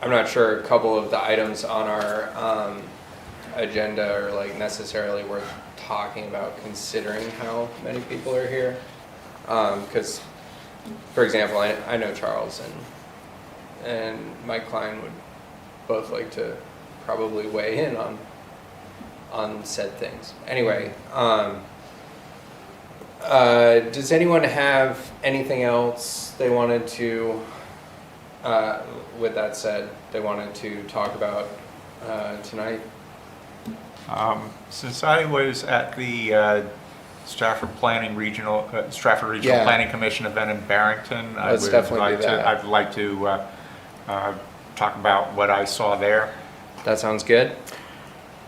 I'm not sure a couple of the items on our agenda are like necessarily worth talking about considering how many people are here. Because, for example, I know Charles and Mike Klein would both like to probably weigh in on said things. Anyway, does anyone have anything else they wanted to, with that said, they wanted to talk about tonight? Since I was at the Stratford Regional Planning Commission event in Barrington, I'd like to talk about what I saw there. That sounds good.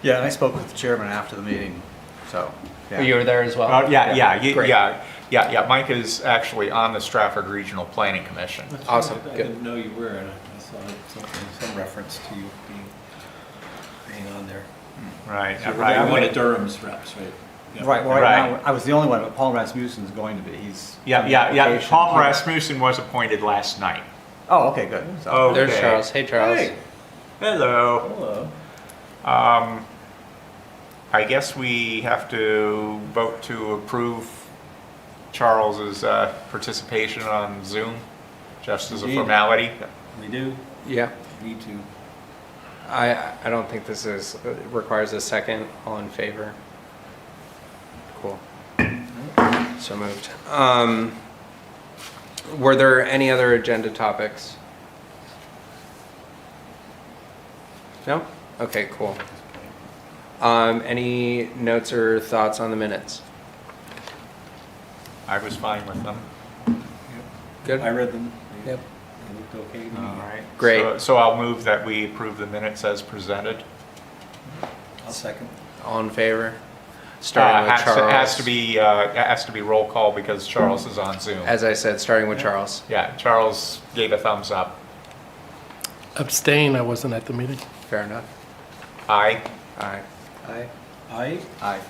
Yeah, and I spoke with the chairman after the meeting, so. Yeah. You were there as well? Yeah. Mike is actually on the Stratford Regional Planning Commission. Awesome. I didn't know you were, and I saw some reference to you being on there. Right. So you're one of Durham's reps, right? Yeah. Right, well, Right. now, I was the only one, but Paul Rasmussen's going to be, he's. Yeah. Paul Rasmussen was appointed last night. Oh, okay, good. So, Oh. There's Okay. Charles. Hey, Charles. Hey. Hello. Hello. I guess we have to vote to approve Charles's participation on Zoom, just as a Indeed. formality. We do. Yeah. Need to. I don't think this requires a second. All in favor? Cool. So moved. Were there any other agenda topics? No? Okay, cool. Any notes or thoughts on the minutes? I was fine with them. Good? I read them. Yep. They looked okay to me. All right. Great. So I'll move that we approve the minutes as presented. I'll second. All in favor? Starting with Charles. Has to be roll call because Charles is on Zoom. As I said, starting with Charles. Yeah, Charles gave a thumbs up. Abstain, I wasn't at the meeting. Fair enough. Aye. Aye. Aye. aye.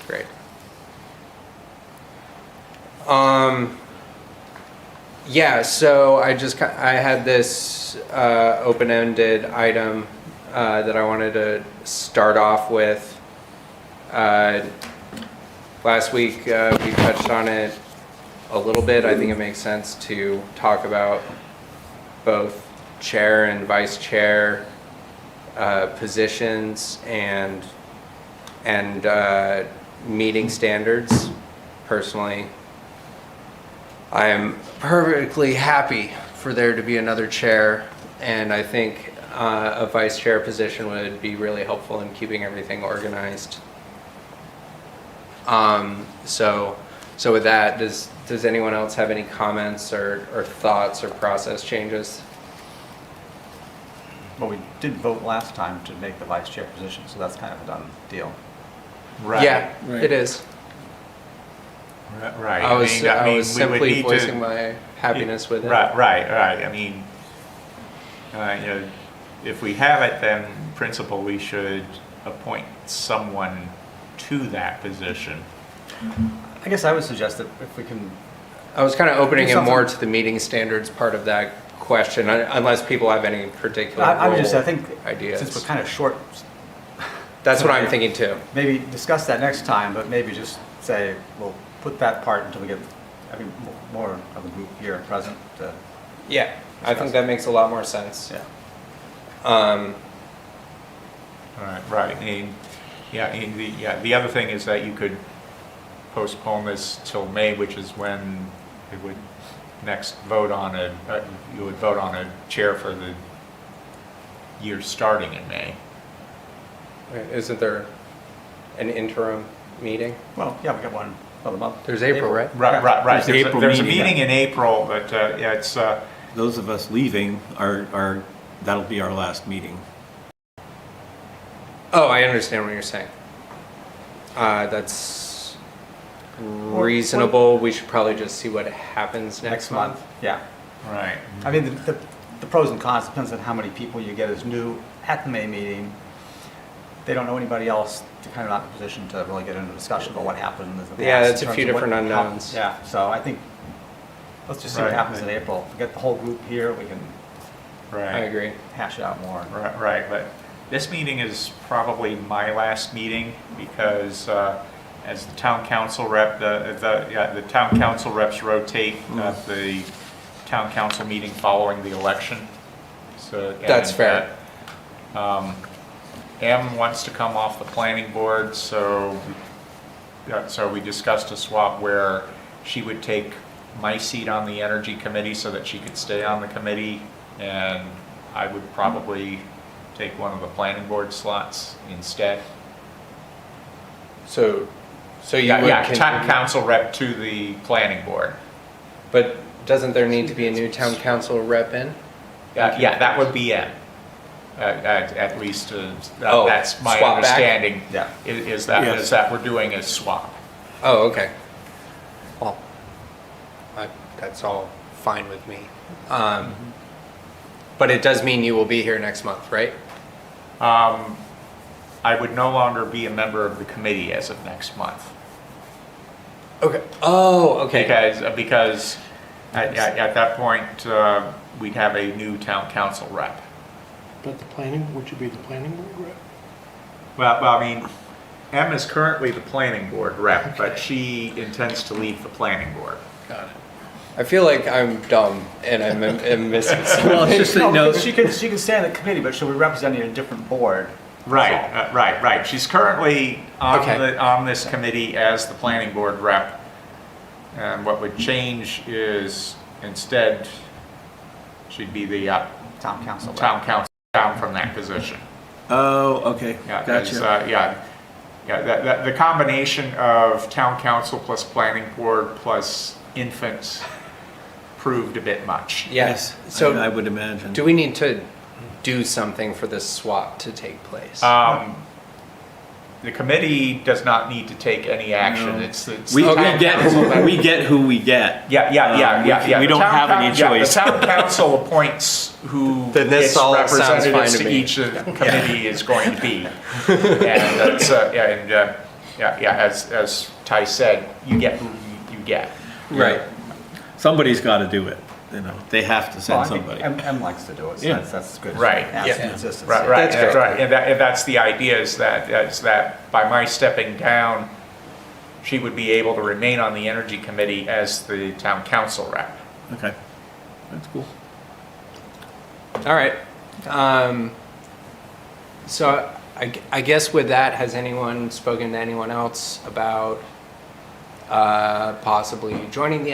Great. Yeah, so I had this open-ended item that I wanted to start off with. Last week we touched on it a little bit. I think it makes sense to talk about both chair and vice chair positions and meeting standards. Personally, I am perfectly happy for there to be another chair, and I think a vice chair position would be really helpful in keeping everything organized. So with that, does anyone else have any comments or thoughts or process changes? Well, we did vote last time to make the vice chair position, so that's kind of a done deal. Right. Yeah, Right. it is. Right. I was we would simply need voicing my happiness with it. Right. I mean, if we have it, then in principle, we should appoint someone to that position. I guess I would suggest that if we can, I was kind of opening Do it something- more to the meeting standards part of that question, unless people have any particular I would just say, I role think, ideas. since we're kind of short, That's what I'm thinking too. maybe discuss that next time, but maybe just say, we'll put that part until we get, more of the group here present to, Yeah, I think that makes a lot more sense. yeah. Right. The other thing is that you could postpone this till May, which is when it would next vote on you would vote on a chair for the year starting in May. Isn't there an interim meeting? Well, yeah, we got one another month. There's April, right? Right. There's the April There's a meeting, meeting in April, but it's Those of us leaving that'll be our last meeting. Oh, I understand what you're saying. That's reasonable. We should probably just see what happens next month. Yeah. right. I mean, the pros and cons depends on how many people you get as new at the May meeting. They don't know anybody else. They're kind of not in a position to really get into a discussion about what happened. in the Yeah, past that's in a terms few of what different happened. unknowns. Yeah, so I think, let's just see what Right, happens in right. April. We get the whole group here, we can Right. I agree. hash it out more. Right, but this meeting is probably my last meeting because as the town council rep, the town council reps rotate at the town council meeting following the election. So That's fair. M wants to come off the planning board, so we discussed a swap where she would take my seat on the energy committee so that she could stay on the committee, and I would probably take one of the planning board slots instead. So you would Yeah, town continue- council rep to the planning board. But doesn't there need to be a new town council rep in? Yeah, that would be M. At least, Oh, that's my swap back? understanding, Yeah. is Yes. that we're doing a swap. Oh, okay. Well, that's all fine with me. But it does mean you will be here next month, right? I would no longer be a member of the committee as of next month. Okay. Oh, okay. Because at that point, we'd have a new town council rep. But would you be the planning board rep? Well, I mean, M is currently the planning board rep, but she intends to leave the planning board. Got it. I feel like I'm dumb and I'm missing something. Well, it's just that, No, no, because she can stay on the committee, but she'll be representing a different board. Right. She's currently Okay. on this committee as the planning board rep. And what would change is instead, she'd be the Town council. rep. town council down from that position. oh, okay, Yeah, 'cause, gotcha. the combination of town council plus planning board plus infants proved a bit much. Yes. I So would imagine. do we need to do something for this swap to take place? The committee does not need to take any action. No. It's We the town council that- we get who we get. Yeah. We The don't town have any coun- yeah, choice. The town council appoints who Then this its all sounds representatives fine to to me. each committee is going to be. And that's, as Ty said, you get who you get. Right. Somebody's got to do it, you know, they have to Well, I send think somebody. M likes to do it, so Yeah. that's good. Right. Adds Yeah. consistency. Right, That's that's great. right. And that's the idea is that by my stepping down, she would be able to remain on the energy committee as the town council rep. Okay, that's cool. All right. So I guess with that, has anyone spoken to anyone else about possibly joining the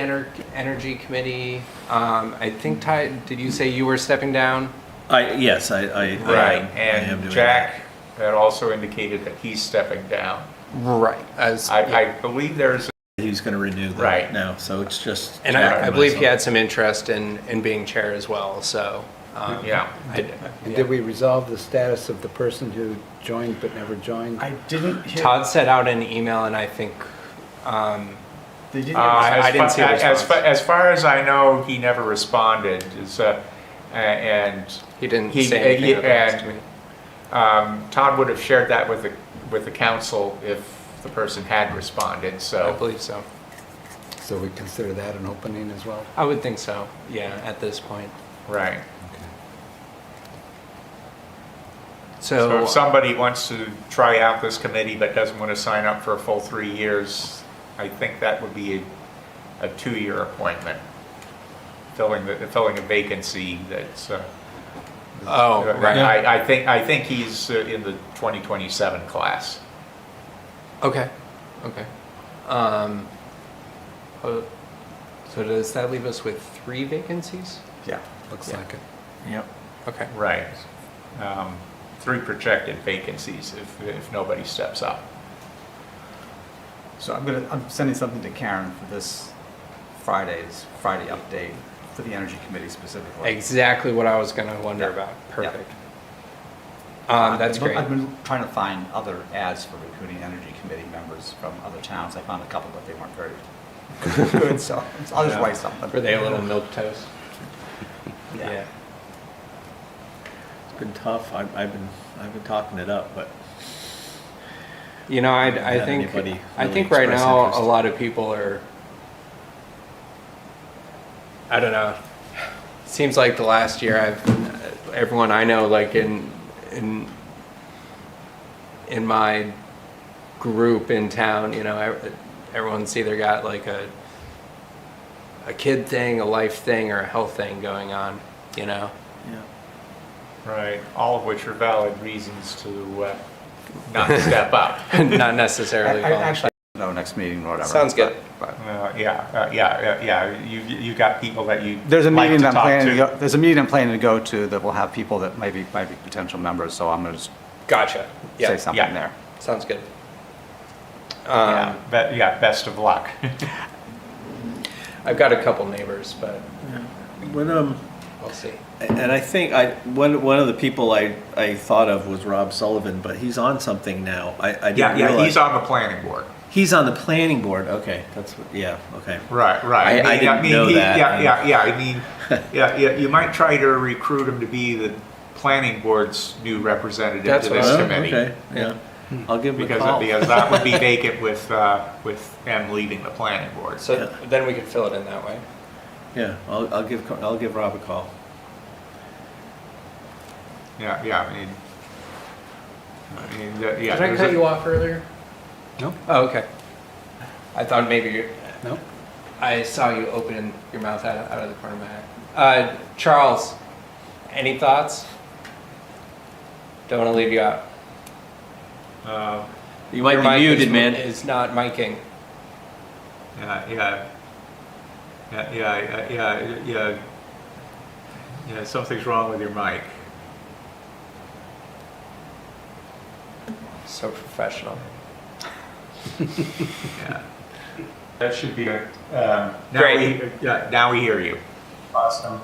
energy committee? I think Ty, did you say you were stepping down? Yes, I Right, am doing and Jack had also indicated that he's stepping down. Right. As I believe there's, that. He's going to renew that Right. now, so it's just. and Jack I believe he myself. had some interest in being chair as well. So yeah. And did we resolve the status of the person who joined but never joined? I didn't hear. Todd sent out an email, and I think Did you? I didn't see a response. As far as I know, he never responded, and he didn't He- say anything he- about that to and- me. Todd would have shared that with the council if the person had responded, I so. believe so. So we consider that an opening as well? I would think so. Yeah, at this point. Right. So, So if somebody wants to try out this committee but doesn't want to sign up for a full 3 years, I think that would be a 2-year appointment, filling a vacancy that's. oh, right. I think he's in the 2027 class. Okay. Okay. So does that leave us with 3 vacancies? Yeah. Looks Yeah. like it. Yep. Okay. Right. 3 projected vacancies if nobody steps up. So I'm sending something to Karen for this Friday update for the Energy Committee specifically. Exactly what I was going to wonder Yeah. about. Yeah. Perfect. That's I've great. been trying to find other ads for recruiting Energy Committee members from other towns. I found a couple, but they weren't very good, so I'll just write something. Were they a little milk toast? Yeah. It's been tough. I've been talking it up, but You know, I had think anybody I really think right express now interest. a lot of people are. I don't know. Seems like the last year everyone I know, like in my group in town, you know, everyone's either got like a kid thing, a life thing, or a health thing going on, you know. Yeah. Right, all of which are valid reasons to not step up. Not necessarily. Actually, no, next meeting or whatever. Sounds good. But- Yeah. You got people that you There's a like meeting to I'm talk planning to. to go, there's a meeting I'm planning to go to that will have people that might be potential members, so I'm gonna just Gotcha. Yeah. say something Yeah. there. Sounds good. Best of luck. I've got a couple neighbors, but When I'll see. and I think one of the people I thought of was Rob Sullivan, but he's on something now. I didn't realize. He's on the planning board. He's on the planning board. Okay, that's what. Yeah. Okay. Right. I didn't know that. Yeah. I mean, yeah. You might try to recruit him to be the planning board's new representative That's to what this I- committee. Okay. Yeah. I'll give him a Because call. that would be vacant with M leading the planning board. So Yeah. then we can fill it in that way. Yeah. I'll give Rob a call. Yeah. I mean, yeah. Did I there's cut a- you off earlier? No, Oh, okay. I thought maybe no. I saw you open your mouth out of the corner of my eye. Charles, any thoughts? Don't want to leave you out. You might Your be mic muted, man. Is not miking. Yeah. Something's wrong with your mic. So professional. Yeah. That should be good. Great. Now we hear you. Awesome.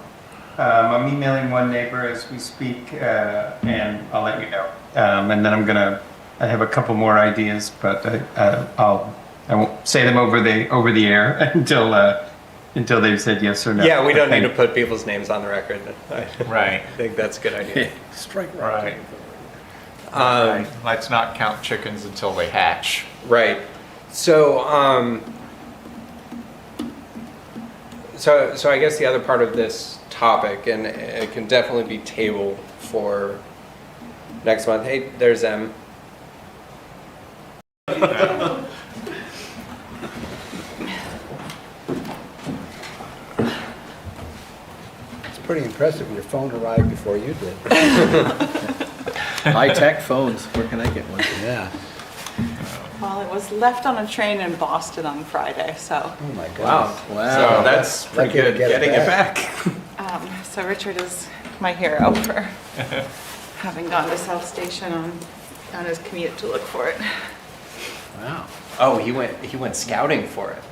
I'm emailing one neighbor as we speak, and I'll let you know. And then I have a couple more ideas, but I won't say them over the air until they've said yes or no. Yeah, we don't need to Okay. put people's names on the record. I Right. think that's a good idea. Strike Right. Um, Let's not count chickens until they hatch. Right. So, so I guess the other part of this topic, and it can definitely be tabled for next month. Hey, there's M. It's pretty impressive. Your phone arrived before you did. High-tech phones. Where can I get one? Yeah. Well, it was left on a train in Boston on Friday, so Oh, my Wow. God. Wow. So that's pretty Lucky to good. get it Getting it back. back. so Richard is my hero for having gone to South Station on his commute to look for it. Wow. Oh, he went scouting for it.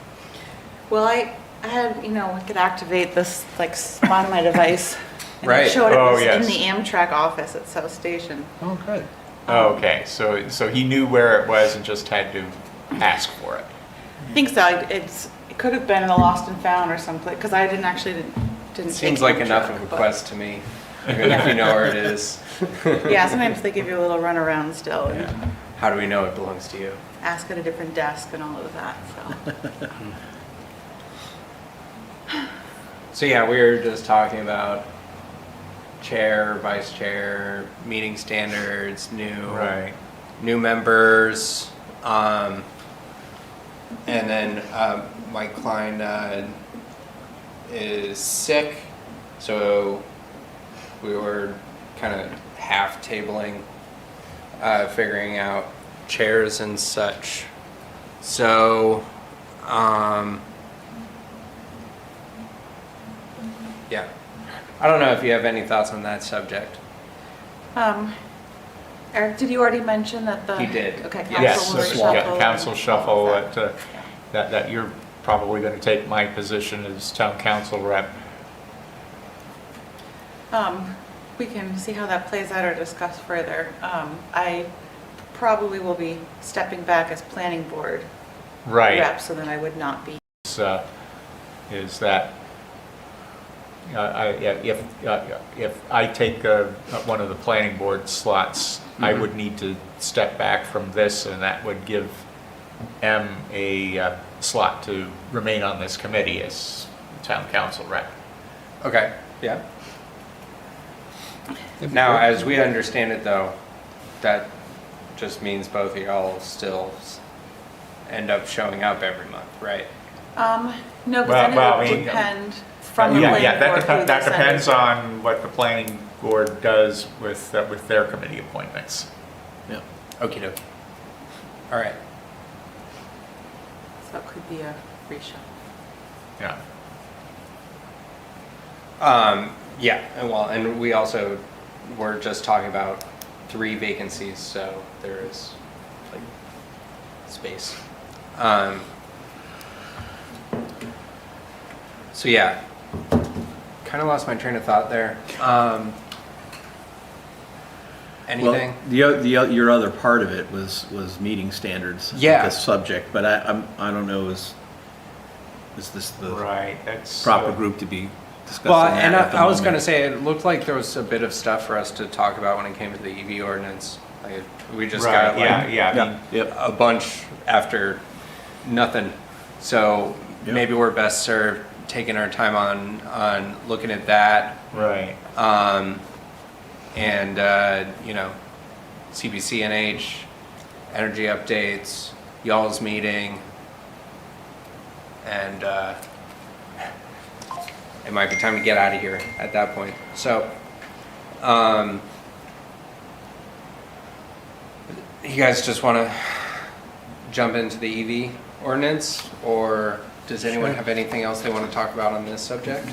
Well, I had, I could activate this like on my device. And Right. it showed it Oh, was yes. in the Amtrak office at South Station. Oh, good. Okay, so he knew where it was and just had to ask for it. I think so. It could have been in the Lost and Found or someplace because I didn't take Seems like Amtrak, enough of a but- quest to me, even if you know where it is. Yeah, sometimes they give you a little runaround still and Yeah. How do we know it belongs to you? ask at a different desk and all of that. So. So yeah, we were just talking about chair, vice chair, meeting standards, new members, and then Mike Klein is sick, so we were kind of half tabling, figuring out chairs and such. So, yeah. I don't know if you have any thoughts on that subject. Eric, did you already mention that the? He did. Okay, Yes, council yeah, reshuffle. council shuffle, that you're probably going to take my position as town council rep. We can see how that plays out or discuss further. I probably will be stepping back as planning board Right. rep, so then I would not be. Is that if I take one of the planning board slots, I would need to step back from this, and that would give M a slot to remain on this committee as town council rep. Okay, yeah. Now, as we understand it though, that just means both of y'all still end up showing up every month, right? No, because Well, then well, it I would mean, depend from the Yeah, planning yeah, board who they that send it depends to. on what the planning board does with their committee appointments. Yeah. Okie dokie. All right. So it could be a free show. Yeah. Yeah, and well, and we also were just talking about 3 vacancies, so there is like space. So yeah, kind of lost my train of thought there. Anything? Well, your other part of it was meeting standards. Yeah. The subject, but I don't know, is this the Right, that's. proper group to be discussing Well, that and at the I was going to moment? say, it looked like there was a bit of stuff for us to talk about when it came to the EV ordinance. Like, we just Right, got like yeah, I mean, Yep. a bunch after nothing. So Yep. maybe we're best served taking our time on looking at that. right. And, you know, CBCNH, energy updates, y'all's meeting, and it might be time to get out of here at that point. So, you guys just want to jump into the EV ordinance, or does anyone Sure. have anything else they want to talk about on this subject?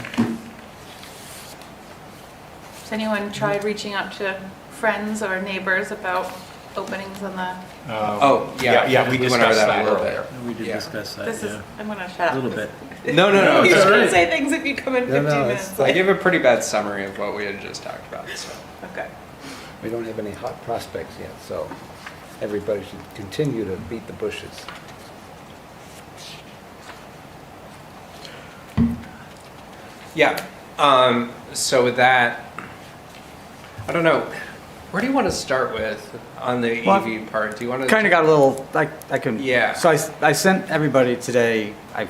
Has anyone tried reaching out to friends or neighbors about openings on the, Oh, yeah. Yeah, we went over discussed that that a little earlier. bit. We did Yeah. discuss that, this is, yeah. I'm gonna shut up. A little bit. No, You're it's gonna great. say things if you come in No, 15 no, minutes it's I late. gave a pretty bad summary of what we had just talked about, so. Okay. We don't have any hot prospects yet, so everybody should continue to beat the bushes. Yeah, so with that, I don't know, where do you want to start with on the Well, EV part? Do you want to? Kind of got a little, I can. Yeah. So I sent everybody today, I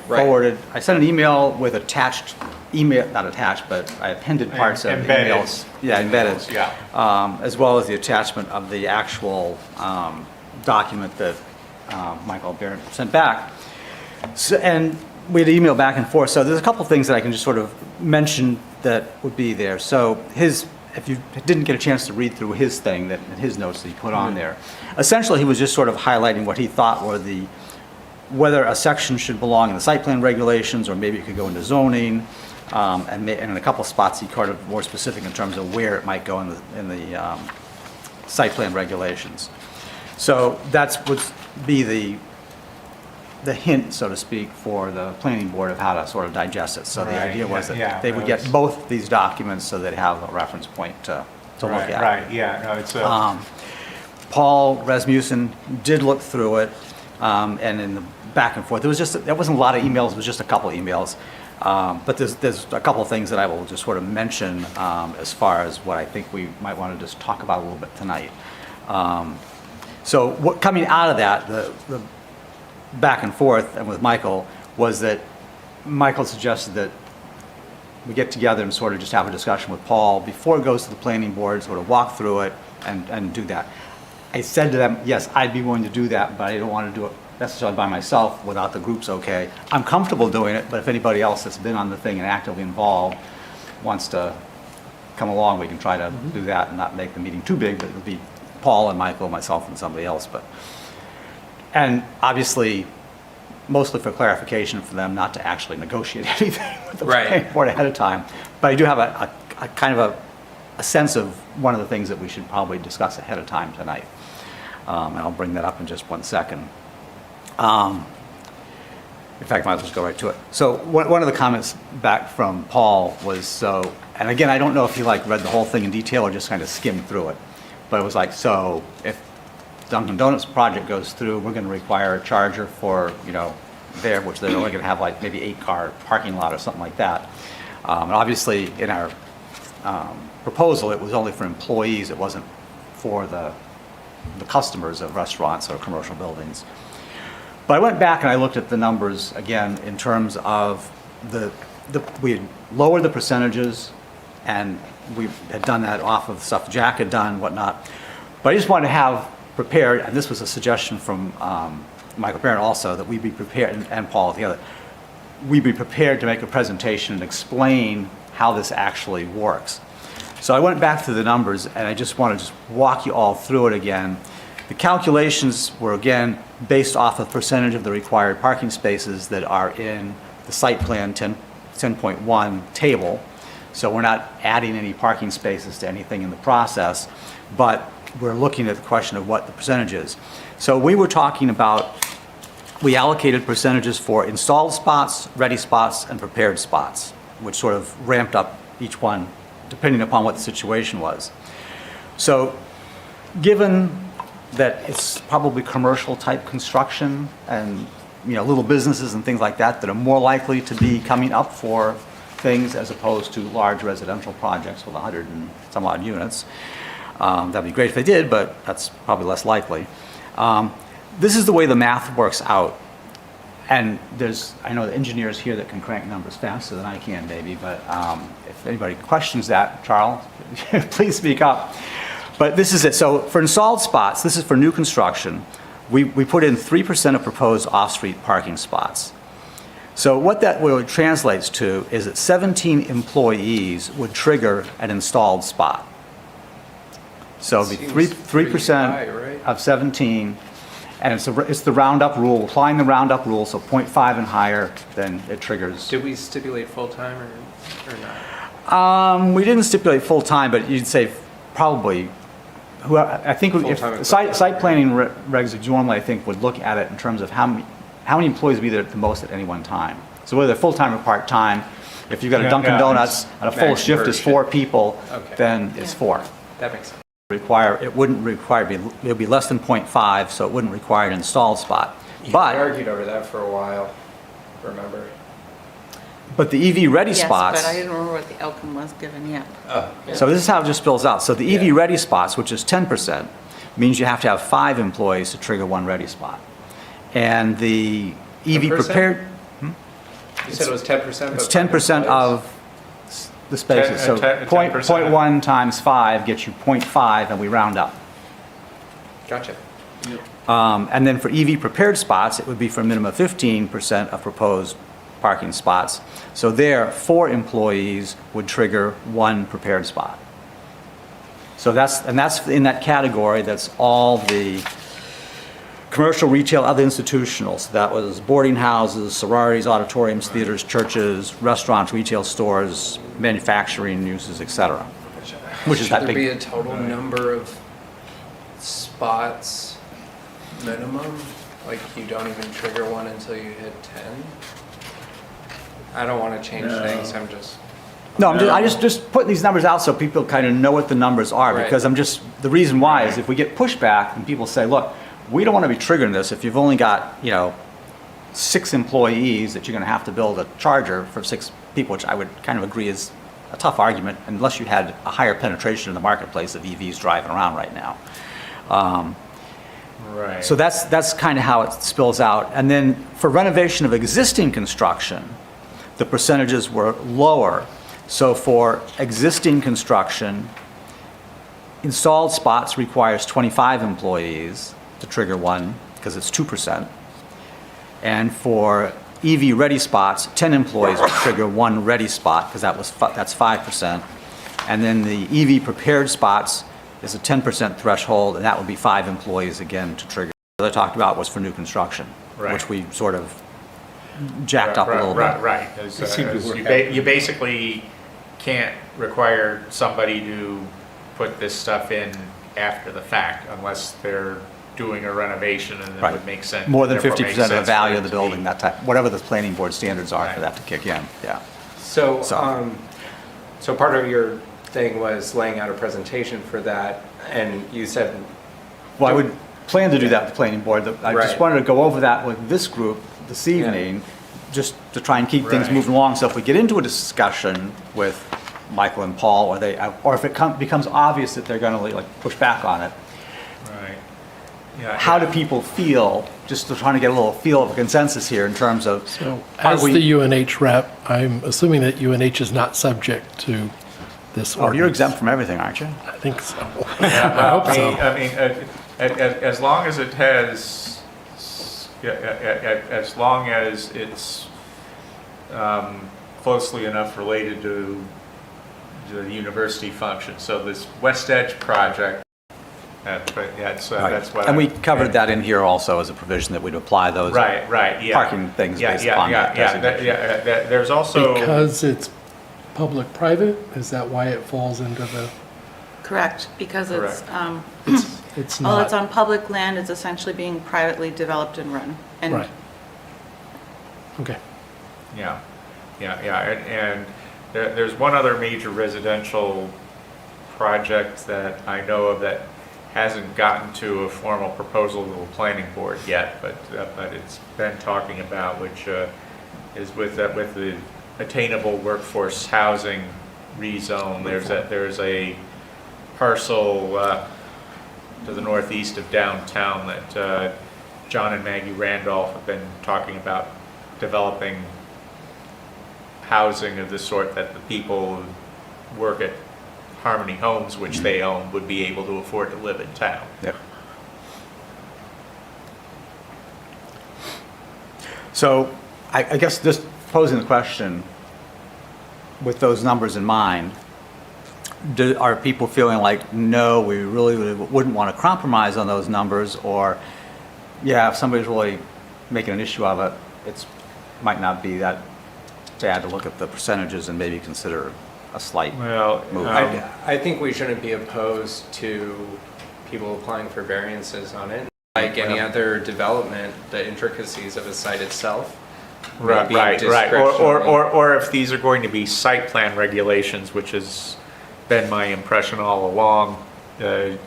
sent an email with attached email, not attached, but I appended parts of Embedded. emails. Yeah, embedded. Yeah. As well as the attachment of the actual document that Michael Barrett sent back. So, and we had emailed back and forth, so there's a couple things that I can just sort of mention that would be there. So if you didn't get a chance to read through his thing, his notes that he put on there, essentially he was just sort of highlighting what he thought were whether a section should belong in the site plan regulations, or maybe it could go into zoning, and in a couple spots he kind of more specific in terms of where it might go in the site plan regulations. So that would be the hint, so to speak, for the planning board of how to sort of digest it. So the Right, idea was yeah, that they would get both these documents so they'd have a reference point to look Right, at. right, yeah, no, it's Paul Rasmussen did look through it, and in the back and forth, there wasn't a lot of emails, it was just a couple emails. But there's a couple of things that I will just sort of mention as far as what I think we might want to just talk about a little bit tonight. So coming out of that, the back and forth and with Michael was that Michael suggested that we get together and sort of just have a discussion with Paul before it goes to the planning board, sort of walk through it and do that. I said to them, yes, I'd be willing to do that, but I don't want to do it necessarily by myself without the groups okay. I'm comfortable doing it, but if anybody else that's been on the thing and actively involved wants to come along, we can try to do that and not make the meeting too big, but it'll be Paul and Michael, myself, and somebody else. And obviously, mostly for clarification for them not to actually negotiate anything with the Right. planning board ahead of time. But I do have a kind of a sense of one of the things that we should probably discuss ahead of time tonight. And I'll bring that up in just 1 second. In fact, I might as well just go right to it. So one of the comments back from Paul was, and again, I don't know if he read the whole thing in detail or just kind of skimmed through it, but it was like, so if Dunkin' Donuts project goes through, we're going to require a charger for, there, which they're only going to have maybe 8-car parking lot or something like that. And obviously, in our proposal, it was only for employees, it wasn't for the customers of restaurants or commercial buildings. But I went back and I looked at the numbers again in terms of we had lowered the percentages and we had done that off of stuff Jack had done, whatnot. But I just wanted to have prepared, and this was a suggestion from Michael Barron also, that we be prepared, and Paul together, we be prepared to make a presentation and explain how this actually works. So I went back to the numbers, and I just want to just walk you all through it again. The calculations were, again, based off of percentage of the required parking spaces that are in the site plan 10.1 table. So we're not adding any parking spaces to anything in the process, but we're looking at the question of what the percentage is. So we were talking about, we allocated percentages for installed spots, ready spots, and prepared spots, which sort of ramped up each one depending upon what the situation was. So given that it's probably commercial type construction and, you know, little businesses and things like that that are more likely to be coming up for things as opposed to large residential projects with 100 and some odd units. That'd be great if they did, but that's probably less likely. This is the way the math works out. And I know the engineers here that can crank numbers faster than I can, maybe, but if anybody questions that, Charles, please speak up. But this is it. So for installed spots, this is for new construction, we put in 3% of proposed off-street parking spots. So what that really translates to is that 17 employees would trigger an installed spot. So it'd be Seems pretty 3% high, right? of 17, and it's the roundup rule, applying the roundup rule, so 0.5 and higher, then it triggers. Did we stipulate full-time or not? We didn't stipulate full-time, but you'd say probably, I think if Full-time site planning regs normally, I think, would look at it in terms of how many employees would be there at the most at any one time. So whether they're full-time or part-time, if you've got a Dunkin' Donuts and a full max shift per is 4 people, Okay. then it's 4. That makes sense. It wouldn't require, it would be less than 0.5, so it wouldn't require an installed spot. We But argued over that for a while, remember? the EV ready Yes, spots. but I didn't remember what the outcome was given yet. So this is how it just spills out. So the EV Yeah. ready spots, which is 10%, means you have to have 5 employees to trigger 1 ready spot. And the EV 10%? prepared, You said it was 10%? it's 10% of the spaces. So 10%. 0.1 times 5 gets you 0.5, and we round up. Gotcha. And then for EV prepared spots, it would be for a minimum of 15% of proposed parking spots. So there, 4 employees would trigger 1 prepared spot. So that's in that category, that's all the commercial, retail, other institutional. So that was boarding houses, sororities, auditoriums, theaters, churches, restaurants, retail stores, manufacturing uses, et cetera. Which is that Should there big. be a total number of spots minimum? Like you don't even trigger one until you hit 10? I don't want to change things, I'm just... No, I just putting these numbers out so people kind of know what the numbers are, Right. because the reason why is if we get pushback and people say, look, we don't want to be triggering this if you've only got, 6 employees that you're going to have to build a charger for 6 people, which I would kind of agree is a tough argument unless you had a higher penetration in the marketplace of EVs driving around right now. Right. So that's kind of how it spills out. And then for renovation of existing construction, the percentages were lower. So for existing construction, installed spots requires 25 employees to trigger 1 because it's 2%. And for EV ready spots, 10 employees would trigger 1 ready spot because that's 5%. And then the EV prepared spots is a 10% threshold, and that would be 5 employees again to trigger. What I talked about was for new construction, Right. which we sort of jacked up a little bit. Right. It seemed to work out. You basically can't require somebody to put this stuff in after the fact unless they're doing a renovation and it Right. would make sense. More than therefore 50% makes of the sense value for of it the to be- building, that type, whatever the planning board standards are for Right. that to kick in, yeah. So, So- so part of your thing was laying out a presentation for that, and you said... Well, I would plan to do that with the planning board. I just Right. wanted to go over that with this group this evening, just to try and keep things Right. moving along. So if we get into a discussion with Michael and Paul, or if it becomes obvious that they're going to like push back on it, Right. Yeah. how do people feel? Just to trying to get a little feel of a consensus here in terms of, So Are as we- the UNH rep, I'm assuming that UNH is not subject to this Oh, you're ordinance. exempt from everything, aren't you? I think so. I hope so. I mean, as long as it has, as long as it's closely enough related to the university function. So this West Edge project, but that's what. And we covered that in here also as a provision that we'd apply those Right, yeah. parking things based upon that designation. There's also. Because it's public-private, is that why it falls into the, Correct, because it's, it's well, it's not? on public land, it's essentially being privately developed and run. And Right. Okay. Yeah, and there's one other major residential project that I know of that hasn't gotten to a formal proposal to the planning board yet, but it's been talking about, which is with the attainable workforce housing rezone. There's a parcel to the northeast of downtown that John and Maggie Randolph have been talking about developing housing of the sort that the people who work at Harmony Homes, which they own, would be able to afford to live in town. Yep. So I guess just posing the question, with those numbers in mind, are people feeling like, no, we really wouldn't want to compromise on those numbers, or, yeah, if somebody's really making an issue of it, it might not be that bad to look at the percentages and maybe consider a slight Well, move? I think we shouldn't be opposed to people applying for variances on it. Like any other development, the intricacies of a site itself. may Right, be right. discretionary. Or if these are going to be site plan regulations, which has been my impression all along, the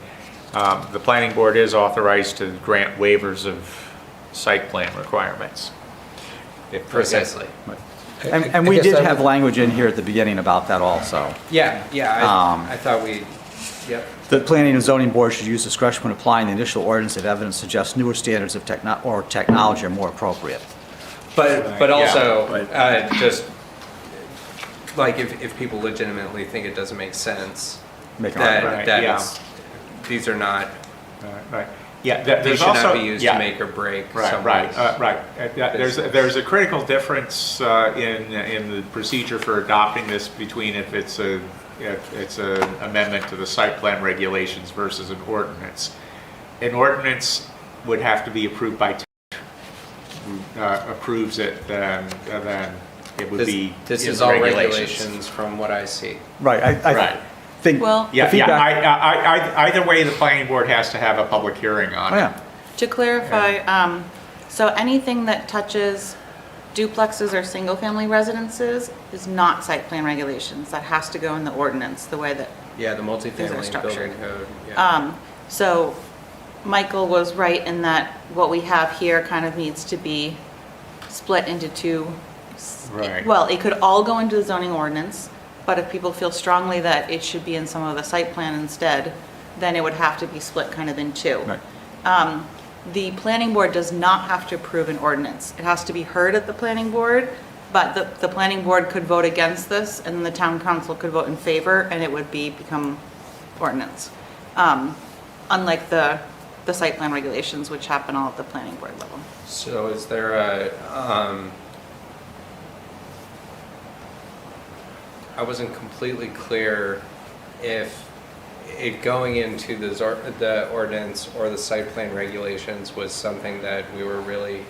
planning board is authorized to grant waivers of site plan requirements. Precisely. And we did have language in here at the beginning about that also. Yeah, Um, I thought we, yep. The planning and zoning board should use discretion when applying the initial ordinance if evidence suggests newer standards of technology are more appropriate. But Yeah, also, just, like, if people legitimately think it doesn't make sense, Make it that, Right, that yeah. it's, these are not, Right. Yeah, they there's should also. not be used yeah. to make or break Right, somebody's. right. There's a critical difference in the procedure for adopting this between if it's an amendment to the site plan regulations versus an ordinance. An ordinance would have to be approved by approves it, then it would be This in is all regulations. regulations from what I see. Right, I Right. think. Well- the Yeah, feedback- either way, the planning board has to have a public hearing on Oh, it. yeah. To clarify, so anything that touches duplexes or single-family residences is not site plan regulations. That has to go in the ordinance, the way that, Yeah, the multifamily structured. building code, yeah. so Michael was right in that what we have here kind of needs to be split into two. Right. Well, it could all go into the zoning ordinance, but if people feel strongly that it should be in some of the site plan instead, then it would have to be split kind of in two. Right. The planning board does not have to approve an ordinance. It has to be heard at the planning board, but the planning board could vote against this, and the town council could vote in favor, and it would become ordinance. Unlike the site plan regulations, which happen all at the planning board level. So is there a, I wasn't completely clear if it going into the ordinance or the site plan regulations was something that we were really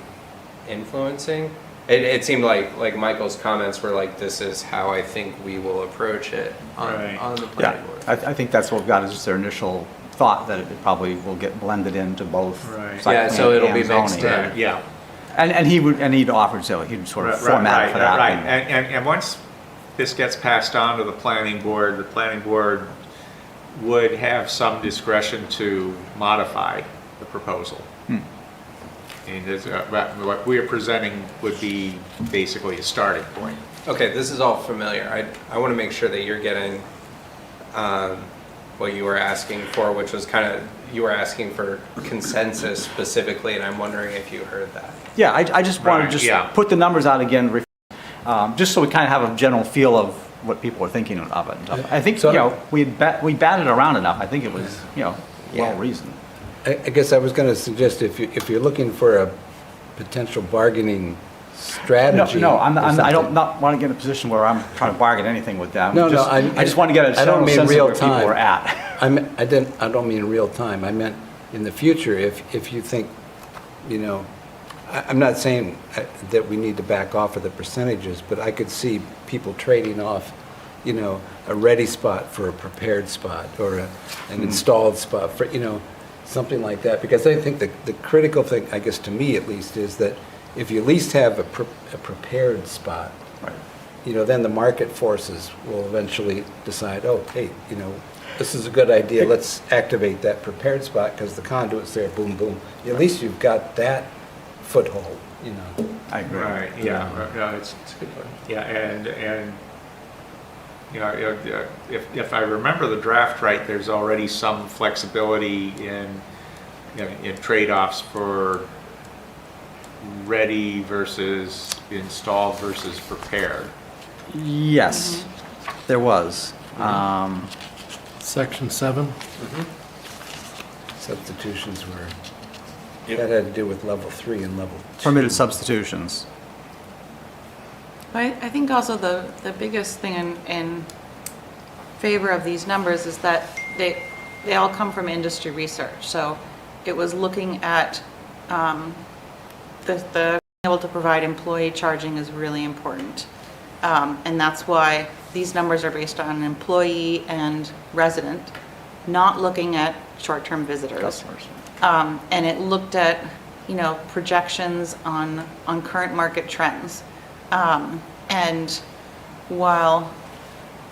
influencing. It seemed like Michael's comments were like, this is how I think we will approach it Right. on the Yeah, planning board. I think that's what we've got, is just their initial thought that it probably will get blended into both. Right. site Yeah, plan so it'll and be mixed zoning. in. Right, yeah. And he'd offered, so he'd sort of format it for that. Right, and- and once this gets passed on to the planning board would have some discretion to modify the proposal. And what we are presenting would be basically a starting point. Okay, this is all familiar. I want to make sure that you're getting what you were asking for, which was kind of, you were asking for consensus specifically, and I'm wondering if you heard that. Yeah, I just want to Right, just yeah. put the numbers out again, just so we kind of have a general feel of what people were thinking of it. And stuff. I think, So- we batted around enough. I think it was, well Yeah. reasoned. I guess I was going to suggest if you're looking for a potential bargaining strategy. No, or I something- don't not want to get in a position where I'm trying to bargain anything with them. No, Just- no, I just want to get a I don't general mean sense of real where people time. are at. I don't mean real time. I meant in the future, if you think, I'm not saying that we need to back off of the percentages, but I could see people trading off, a ready spot for a prepared spot or an installed spot for, something like that. Because I think the critical thing, I guess to me at least, is that if you at least have a prepared spot, Right. then the market forces will eventually decide, oh, hey, this is a good idea, let's activate that prepared spot because the conduit's there, boom, boom. At least you've got that foothold, I agree. Right, yeah, no, it's a good point. Yeah, and if I remember the draft right, there's already some flexibility in trade-offs for ready versus installed versus prepared. Yes, there was. Section 7, Substitutions were, that had to do with level 3 and level 2. Permitted substitutions. I think also the biggest thing in favor of these numbers is that they all come from industry research. So it was looking at the being able to provide employee charging is really important. And that's why these numbers are based on employee and resident, not looking at short-term visitors. Customers. And it looked at, projections on current market trends. And while,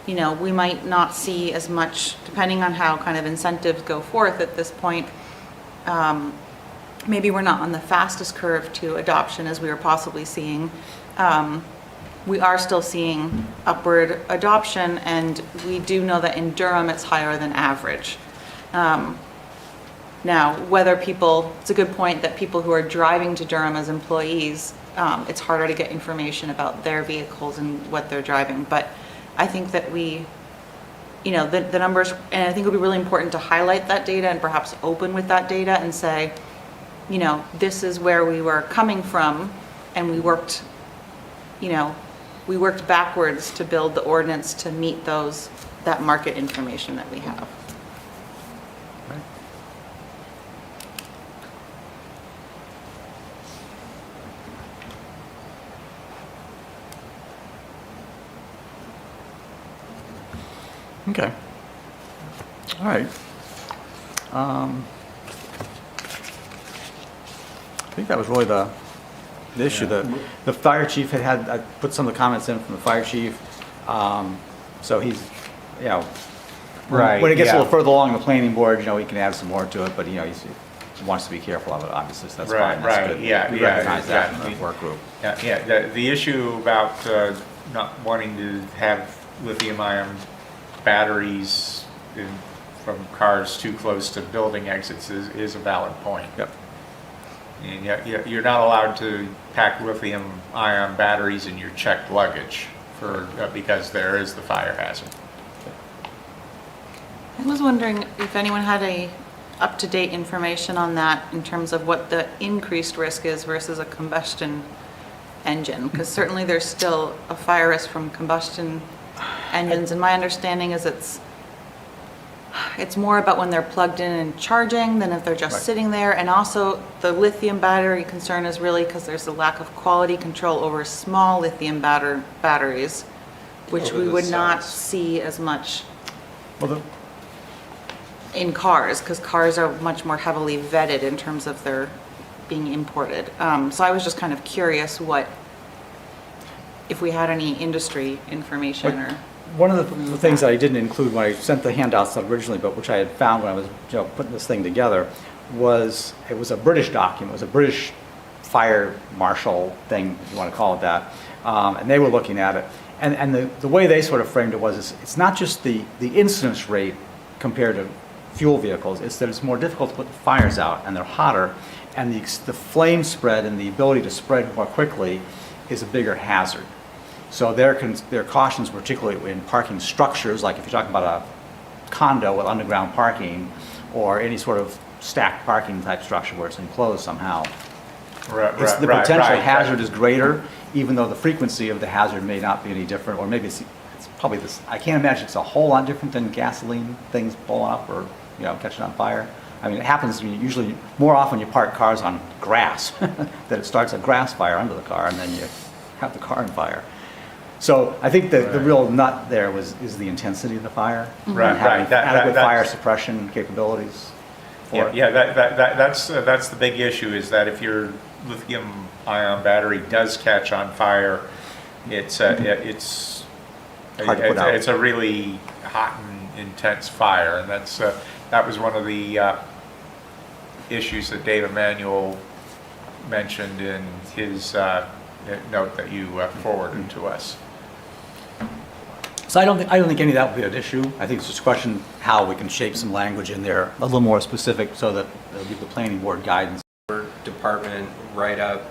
we might not see as much, depending on how kind of incentives go forth at this point, maybe we're not on the fastest curve to adoption as we were possibly seeing. We are still seeing upward adoption, and we do know that in Durham it's higher than average. Now, it's a good point that people who are driving to Durham as employees, it's harder to get information about their vehicles and what they're driving. But I think that the numbers, and I think it would be really important to highlight that data and perhaps open with that data and say, this is where we were coming from, and we worked backwards to build the ordinance to meet that market information that we have. Okay. All right. I think that was really the issue. The fire chief had, I put some of the comments in from the fire chief. So he's, Right, when it gets a yeah. little further along the planning board, he can add some more to it, but he wants to be careful of it, obviously, so that's Right, fine. That's right, good. yeah, We yeah, recognize that in exactly. the work group. Yeah, the issue about not wanting to have lithium-ion batteries from cars too close to building exits is a valid point. Yep. And you're not allowed to pack lithium-ion batteries in your checked luggage because there is the fire hazard. I was wondering if anyone had any up-to-date information on that in terms of what the increased risk is versus a combustion engine, because certainly there's still a fire risk from combustion engines, and my understanding is it's more about when they're plugged in and charging than if they're just Right. sitting there. And also the lithium battery concern is really because there's a lack of quality control over small lithium batteries, which Over we the would not cells. see as much Well, in cars, because cars are much more heavily vetted in terms of their being imported. So I was just kind of curious if we had any industry information or. one of the things that I didn't include when I sent the handouts out originally, but which I had found when I was putting this thing together, it was a British document. It was a British fire marshal thing, if you want to call it that. And they were looking at it. And the way they sort of framed it was, it's not just the incidence rate compared to fuel vehicles, it's that it's more difficult to put the fires out, and they're hotter, and the flame spread and the ability to spread more quickly is a bigger hazard. So their cautions, particularly in parking structures, like if you're talking about a condo with underground parking, or any sort of stacked parking type structure where it's enclosed somehow, the potential hazard is greater, even though the frequency of the hazard may not be any different, or maybe it's probably this, I can't imagine it's a whole lot different than gasoline things blowing up or, catching on fire. I mean, it happens usually more often you park cars on grass, that it starts a grass fire under the car and then you have the car on fire. So I think the real nut there is the intensity of the fire. Right, and having right. adequate That's- fire suppression capabilities. for it. Yeah, that's the big issue, is that if your lithium ion battery does catch on fire, it's Hard to put out. it's a really hot and intense fire, and that was one of the issues that Dave Emanuel mentioned in his note that you forwarded to us. So I don't think any of that will be an issue. I think it's just a question how we can shape some language in there a little more specific so that it'll give the planning board guidance. Department write up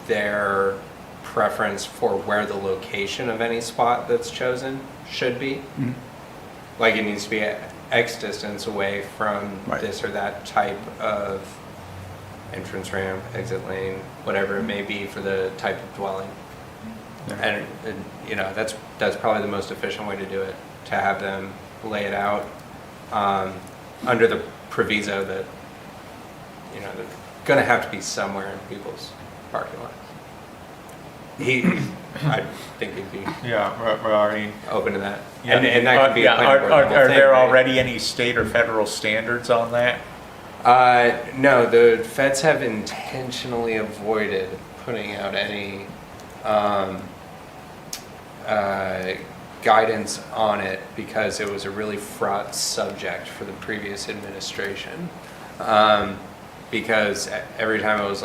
their preference for where the location of any spot that's chosen should be. Mhm. Like it needs to be X distance away from Right. this or that type of entrance ramp, exit lane, whatever it may be for the type of dwelling. Yeah. And that's probably the most efficient way to do it, to have them lay it out under the proviso that, they're going to have to be somewhere in people's parking lots. I think he'd be Yeah, well, I mean, open to that. yeah, And that could be a are, planning board are, level are thing, there right? already any state or federal standards on that? No, the feds have intentionally avoided putting out any guidance on it because it was a really fraught subject for the previous administration. Because every time it was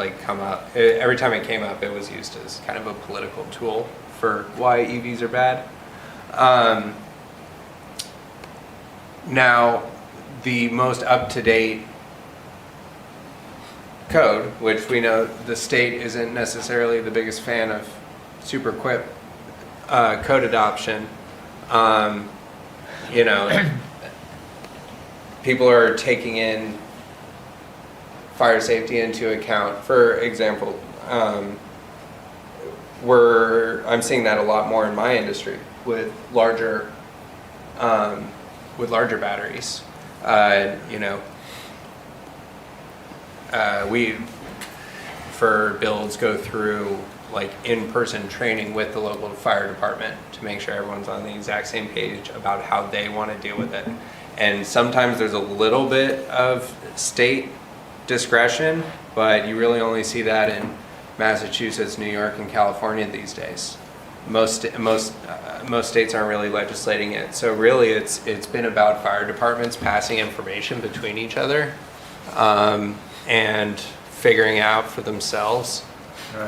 every time it came up, it was used as kind of a political tool for why EVs are bad. Now, the most up-to-date code, which we know the state isn't necessarily the biggest fan of super quick code adoption, people are taking in fire safety into account. For example, I'm seeing that a lot more in my industry with larger batteries. We, for builds, go through in-person training with the local fire department to make sure everyone's on the exact same page about how they want to deal with it. And sometimes there's a little bit of state discretion, but you really only see that in Massachusetts, New York, and California these days. Most states aren't really legislating it. So really, it's been about fire departments passing information between each other and figuring out for themselves.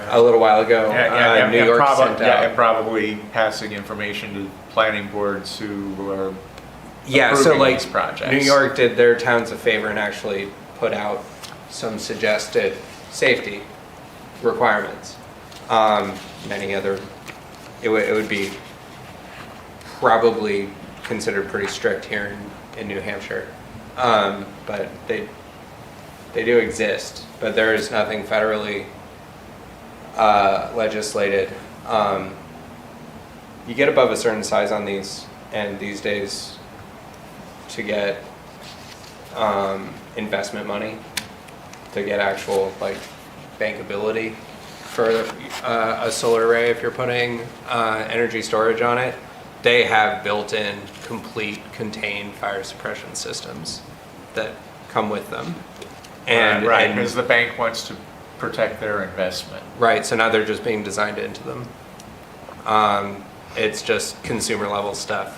A little while ago, New York sent out. And probably passing information to planning boards who are So approving these projects. New York did their towns a favor and actually put out some suggested safety requirements. Many other, it would be probably considered pretty strict here in New Hampshire, but they do exist. But there is nothing federally legislated. You get above a certain size on these, and these days to get investment money, to get actual bankability for a solar array, if you're putting energy storage on it, they have built-in complete contained fire suppression systems that come with them. And because the bank wants to protect their investment. Right, so now they're just being designed into them. It's just consumer level stuff,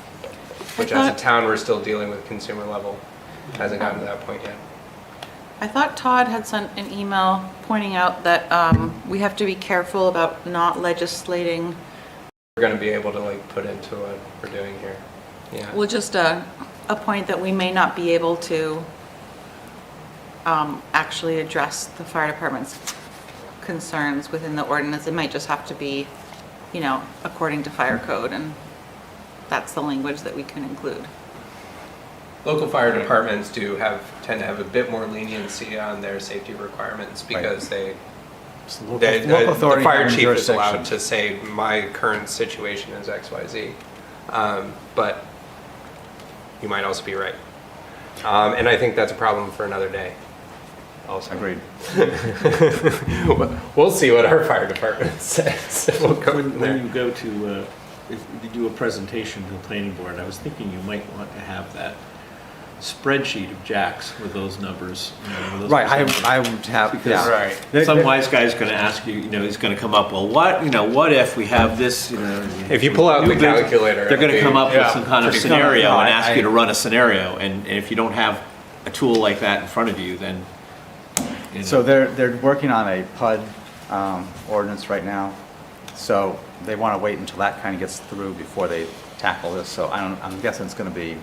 which as a town, we're still dealing with consumer level. Hasn't gotten to that point yet. I thought Todd had sent an email pointing out that we have to be careful about not legislating. We're gonna be able to put into what we're doing here. Yeah. Well, just a point that we may not be able to actually address the fire department's concerns within the ordinance. It might just have to be according to fire code, and that's the language that we can include. Local fire departments tend to have a bit more leniency on their safety requirements because the authority fire having chief is jurisdiction. allowed to say, my current situation is XYZ. But you might also be right. And I think that's a problem for another day. Also. Agreed. We'll see what our fire department says. We'll go from When there. you go to, if you do a presentation to the planning board, I was thinking you might want to have that spreadsheet of jacks with those numbers. With those Right, percentages. I would have, Because- yeah. Right. Some wise guy's gonna ask you, he's gonna come up, well, what if we have this, If you pull out the new business- calculator, They're gonna it'll come be- up with yeah, some kind of pretty scenario common. and No, ask I- you to run a scenario, and if you don't have a tool like that in front of you, then. So they're working on a PUD ordinance right now, so they want to wait until that kind of gets through before they tackle this, so I'm guessing it's going to be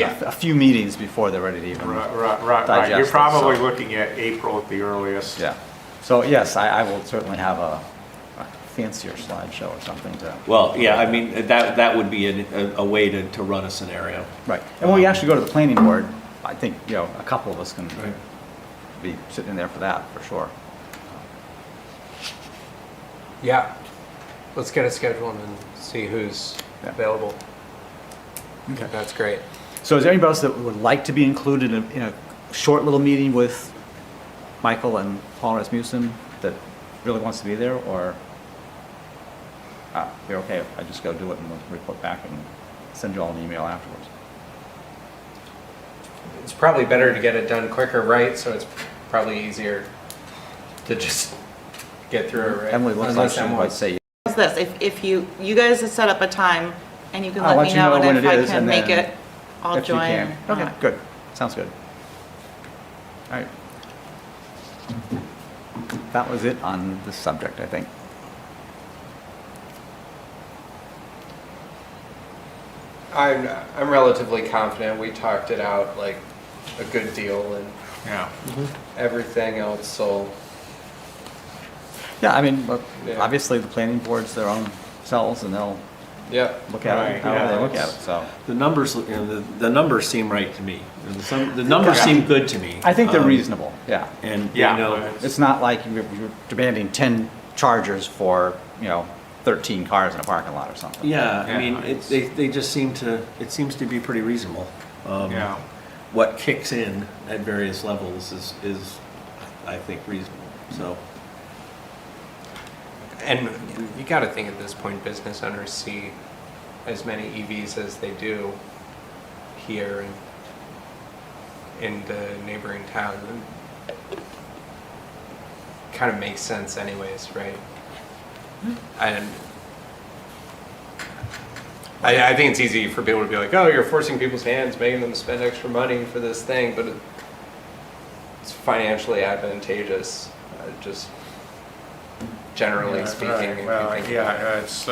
a few meetings before they're ready to even Right. digest You're it, probably so- looking at April at the earliest. Yeah, so yes, I will certainly have a fancier slideshow or something to. Well, yeah, I mean, that would be a way to run a scenario. Right, and when we actually go to the planning board, I think, a couple of us can be sitting in there for that, for sure. Yeah. Let's get a schedule and see who's Yeah. available. Okay. That's great. So is there anybody else that would like to be included in a short little meeting with Michael and Paul Rasmussen that really wants to be there, or you're okay if I just go do it and we'll report back and send you all an email afterwards? It's probably better to get it done quicker, right? So it's probably easier to just get through it, right? Emily looks like Unless she Emily- might say, How's this? If you guys have set up a time and you can I'll let let me you know, know when and if it I is, can and make then it, I'll if you join. can. Okay, good, sounds good. All right. That was it on this subject, I think. I'm relatively confident. We talked it out like a good deal, and Yeah. everything else will. Yeah, I mean, but Yeah. obviously the planning board's their own selves and they'll Yeah. look at Right, it however they yeah, look at it, it's- so. The numbers, the numbers seem right to me. The numbers seem good to me. I think they're reasonable, yeah. And, Yeah. It's not like you're demanding 10 chargers for, 13 cars in a parking lot or something. yeah, Yeah, I mean, it's- they just seem to, it seems to be pretty reasonable. Yeah. What kicks in at various levels is, I think, reasonable, so. And you got to think at this point, business owners see as many EVs as they do here in the neighboring town. Kind of makes sense, anyways, right? And I think it's easy for people to be like, "Oh, you're forcing people's hands, making them spend extra money for this thing," but it's financially advantageous. Just generally Yeah, speaking. right. if you Well, think yeah, about it. it's,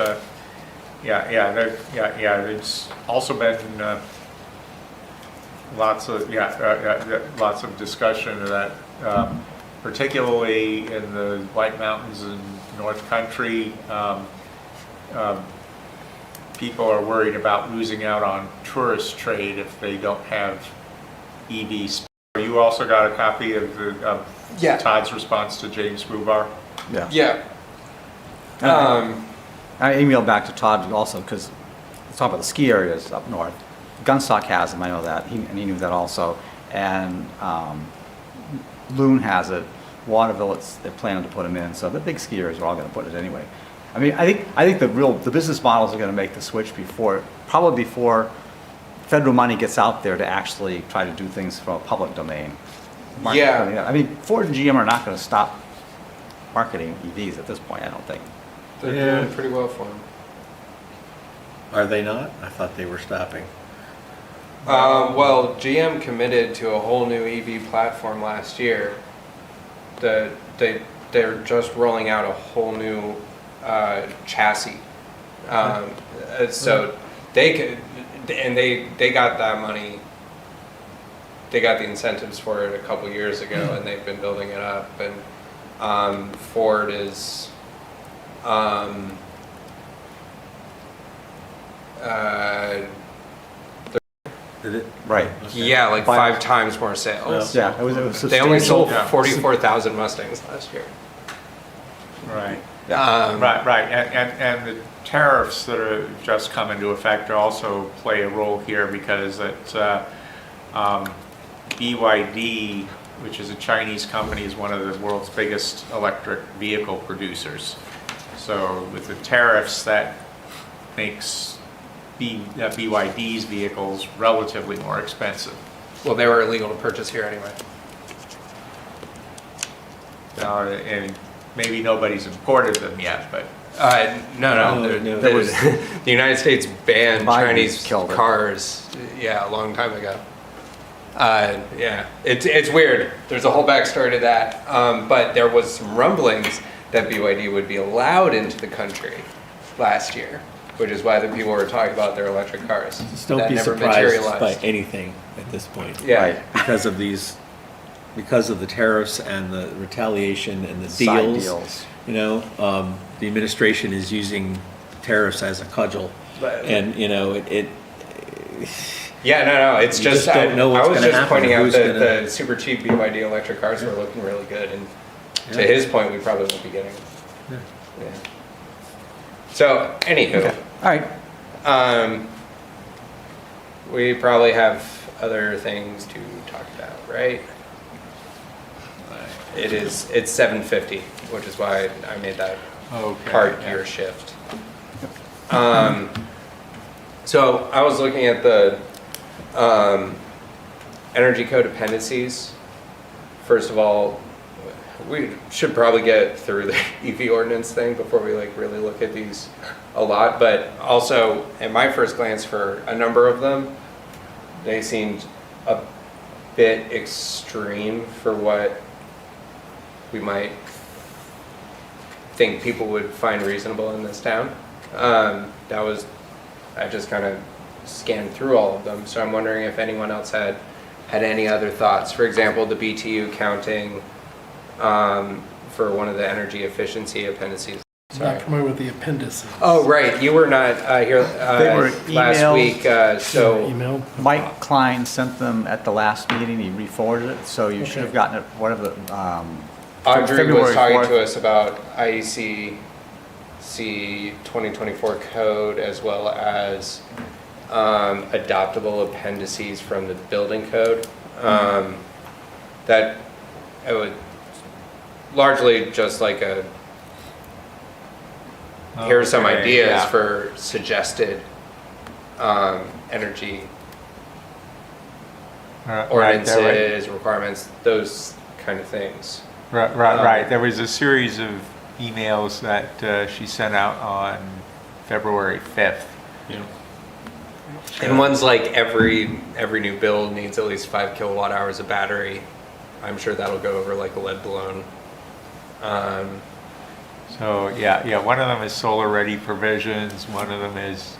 it's also been lots of discussion of that, particularly in the White Mountains and North Country. People are worried about losing out on tourist trade if they don't have EVs. You also got a copy of Yeah. Todd's response to James Bubar? Yeah. Yeah. I emailed back to Todd also, because let's talk about the ski areas up north. Gunstock has them, I know that, and he knew that also. And Loon has it, Waterville, they're planning to put them in, so the big ski areas are all gonna put it anyway. I mean, I think the business models are gonna make the switch probably before federal money gets out there to actually try to do things from a public domain. Yeah. I mean, Ford and GM are not gonna stop marketing EVs at this point, I don't think. They're Yeah. doing pretty well for them. Are they not? I thought they were stopping. Well, GM committed to a whole new EV platform last year. They're just rolling out a whole new chassis. So they could, and they got that money. They got the incentives for it a couple years ago, and they've been building it up. And Ford is Did it? Right. Yeah, like By- 5 times more sales. Yeah, it was They only substantial. sold Yeah. 44,000 Mustangs last year. Right. Um, Right. And the tariffs that have just come into effect also play a role here because it's, BYD, which is a Chinese company, is one of the world's biggest electric vehicle producers. So with the tariffs, that makes BYD's vehicles relatively more expensive. Well, they were illegal to purchase here anyway. And maybe nobody's imported them yet, but No. There was- The United States banned Biden Chinese killed it. cars, yeah, a long time ago. Yeah, it's weird. There's a whole backstory to that. But there was some rumblings that BYD would be allowed into the country last year, which is why the people were talking about their electric cars. Just don't That be never surprised by materialized. anything at this point. Yeah. Right. Because of the tariffs and the retaliation and the Side deals. deals. You know, the administration is using tariffs as a cudgel. But- And, you know, it Yeah, no, it's You just, just don't know I what's was gonna just happen pointing or out who's that gonna- the super cheap BYD electric cars were looking really good, and to Yeah. his point, we probably won't be getting them. Yeah. Yeah. So, anywho, All right, we probably have other things to talk about, right? It's 7:50, which is why I made that okay. hard yeah. gear shift. So I was looking at the energy code appendices. First of all, we should probably get through the EV ordinance thing before we like really look at these a lot. But also, at my first glance, for a number of them, they seemed a bit extreme for what we might think people would find reasonable in this town. I just kind of scanned through all of them, so I'm wondering if anyone else had any other thoughts. For example, the BTU counting for one of the energy efficiency appendices. I'm Sorry. not familiar with the appendices. Oh, right, you were not here They were last emailed. week, so Email? Mike Klein sent them at the last meeting, he re-forwarded it, so you should have gotten it, whatever the, Audrey February was talking 4th. to us about IEC 2024 code as well as adoptable appendices from the building code. That it would largely just like here's some Okay, ideas yeah. for suggested energy Right, there ordinances, requirements, those kind of things. Right. There was a series of emails that she sent out on February 5th. you know, And one's like every new build needs at least 5 kilowatt hours of battery. I'm sure that'll go over like a lead balloon. So, yeah, one of them is solar-ready provisions, one of them is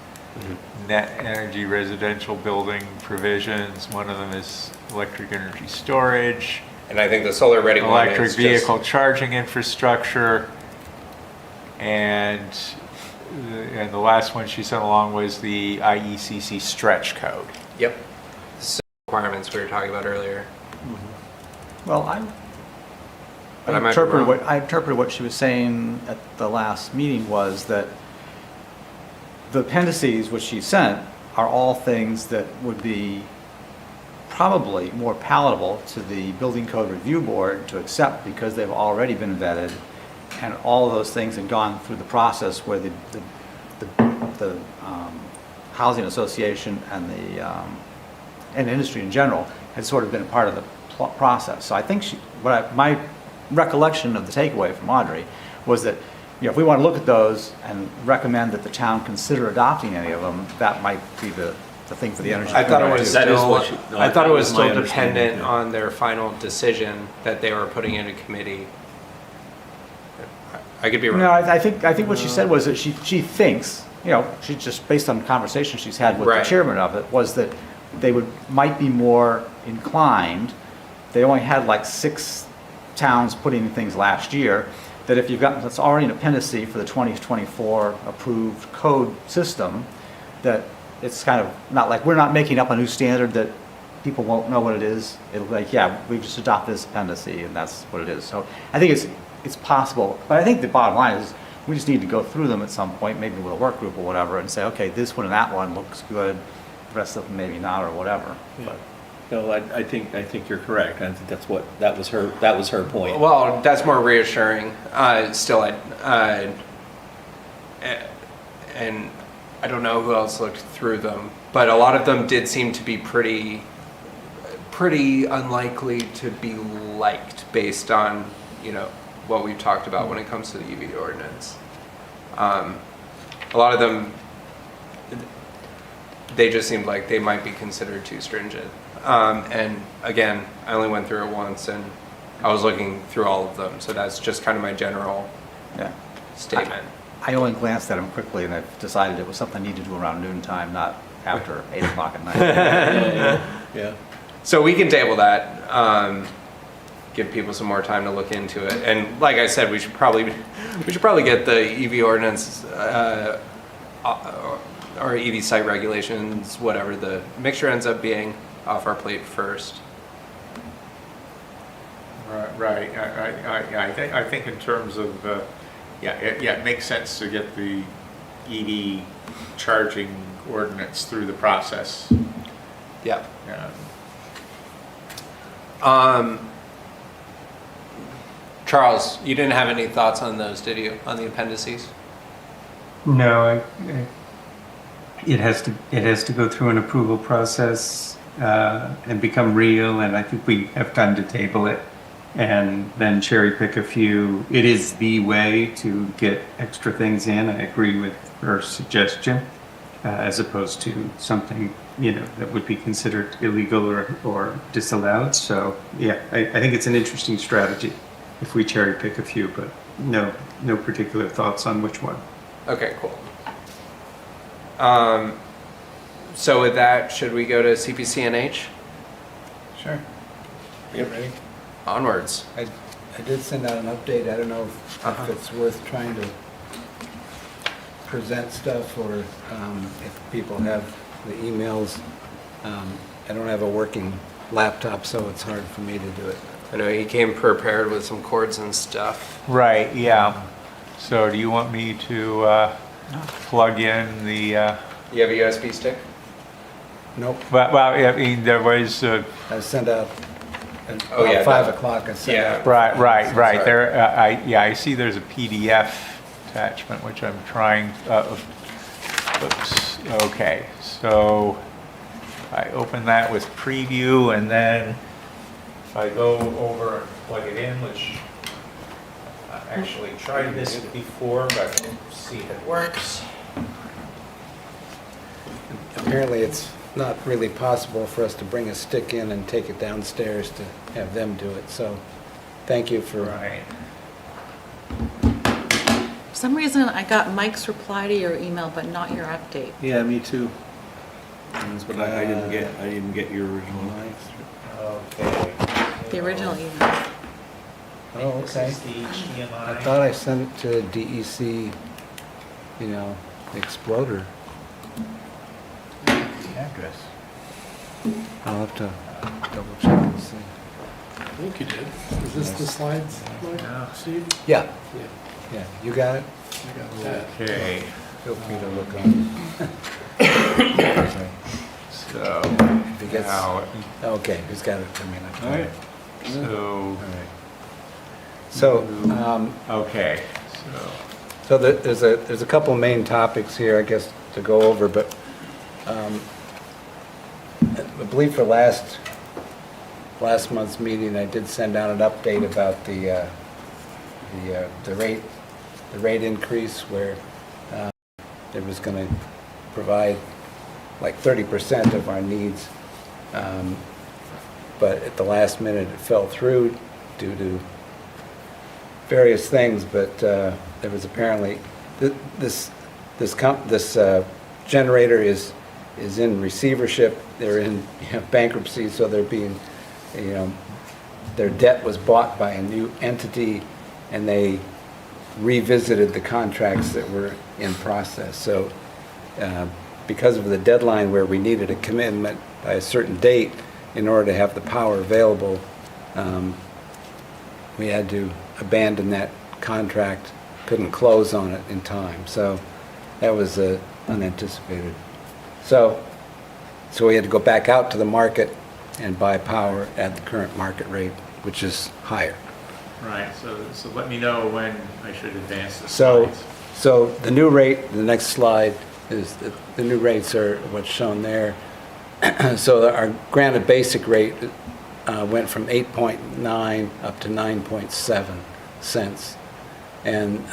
net energy residential building provisions, one of them is electric energy storage, And I think the solar ready one electric is vehicle just, charging infrastructure, and the last one she sent along was the IECC stretch code. yep, the requirements we were talking about earlier. well, But I might be wrong. I interpreted what she was saying at the last meeting was that the appendices which she sent are all things that would be probably more palatable to the Building Code Review Board to accept because they've already been vetted, and all of those things had gone through the process where the housing association and and industry in general had sort of been a part of the process. So I think my recollection of the takeaway from Audrey was that, you know, if we want to look at those and recommend that the town consider adopting any of them, that might be the thing for the energy. I thought it committee was to do. That is still, what she- no, I thought it that was was my still understanding, dependent yeah. on their final decision that they were putting in a committee. I could be wrong. No, I think what she said was that she thinks, you know, she just, based on conversations she's had with the Right. chairman of it, was that they might be more inclined, they only had like 6 towns putting in things last year, that if you've got, that's already an appendice for the 2024 approved code system, that it's kind of not like, we're not making up a new standard that people won't know what it is. It'll be like, yeah, we've just adopted this appendice and that's what it is. So I think it's possible, but I think the bottom line is we just need to go through them at some point, maybe with a work group or whatever, and say, okay, this one and that one looks good, the rest of them maybe not, or whatever. But No, I think you're correct. I think that was her point. Well, that's more reassuring. Still, and I don't know who else looked through them, but a lot of them did seem to be pretty unlikely to be liked based on, what we've talked about when it comes to the EV ordinance. A lot of them, they just seemed like they might be considered too stringent. And again, I only went through it once and I was looking through all of them. So that's just kind of my general yeah. statement. I only glanced at them quickly and I've decided it was something I need to do around noontime, not after 8 o'clock at night. Yeah. So we can table that, give people some more time to look into it. And like I said, we should probably get the EV ordinance, or EV site regulations, whatever the mixture ends up being, off our plate first. Right, I think in terms of, it makes sense to get the EV charging ordinance through the process. Yeah. Yeah. Charles, you didn't have any thoughts on those, did you? On the appendices? No, it has to go through an approval process and become real, and I think we have time to table it and then cherry pick a few. It is the way to get extra things in. I agree with her suggestion, as opposed to something that would be considered illegal or disallowed. So yeah, I think it's an interesting strategy if we cherry pick a few, but no particular thoughts on which one. Okay, cool. So with that, should we go to CPCNH? Sure. Yep. Ready? Onwards. I did send out an update. I don't know if it's worth trying to present stuff or if people have the emails. I don't have a working laptop, so it's hard for me to do it. I know he came prepared with some cords and stuff. Right, yeah. So do you want me to plug in the, You have a USB stick? Nope. well, I mean, there was, I sent out at Oh, yeah, 5 that- o'clock. I sent yeah. out. right. Sorry. There, I see there's a PDF attachment, which I'm trying, oops, okay. So I open that with preview, and then if I go over and plug it in, which I actually tried this before, but we'll see if it works. Apparently, it's not really possible for us to bring a stick in and take it downstairs to have them do it. So thank you for. Right. For some reason, I got Mike's reply to your email, but not your update. Yeah, me too. That's what I didn't get. I didn't get your original. Okay. The original email. Oh, okay. This is the HDMI. I thought I sent it to DEC, the exploder. Address. I'll have to double check and see. I think you did. Is this the slides, Mike? Yeah. Steve? Yeah, Yeah, yeah, you got it? I got that. Okay, Feel free to look on. Okay. so If he gets- now, Okay, he's got it for me now. all right, All so, right. So, okay, So there's a couple main topics here, I guess, to go over, but I believe for last month's meeting, I did send out an update about the rate increase where it was going to provide like 30% of our needs, but at the last minute it fell through due to various things, but there was apparently this generator is in receivership. They're in bankruptcy, so they're being, their debt was bought by a new entity, and they revisited the contracts that were in process. So because of the deadline where we needed a commitment by a certain date in order to have the power available, we had to abandon that contract, couldn't close on it in time. So that was unanticipated. So we had to go back out to the market and buy power at the current market rate, which is higher. Right, so let me know when I should advance the So, slides. so the new rate, the next slide is, the new rates are what's shown there. So our granted basic rate went from 8.9 up to 9.7 cents. And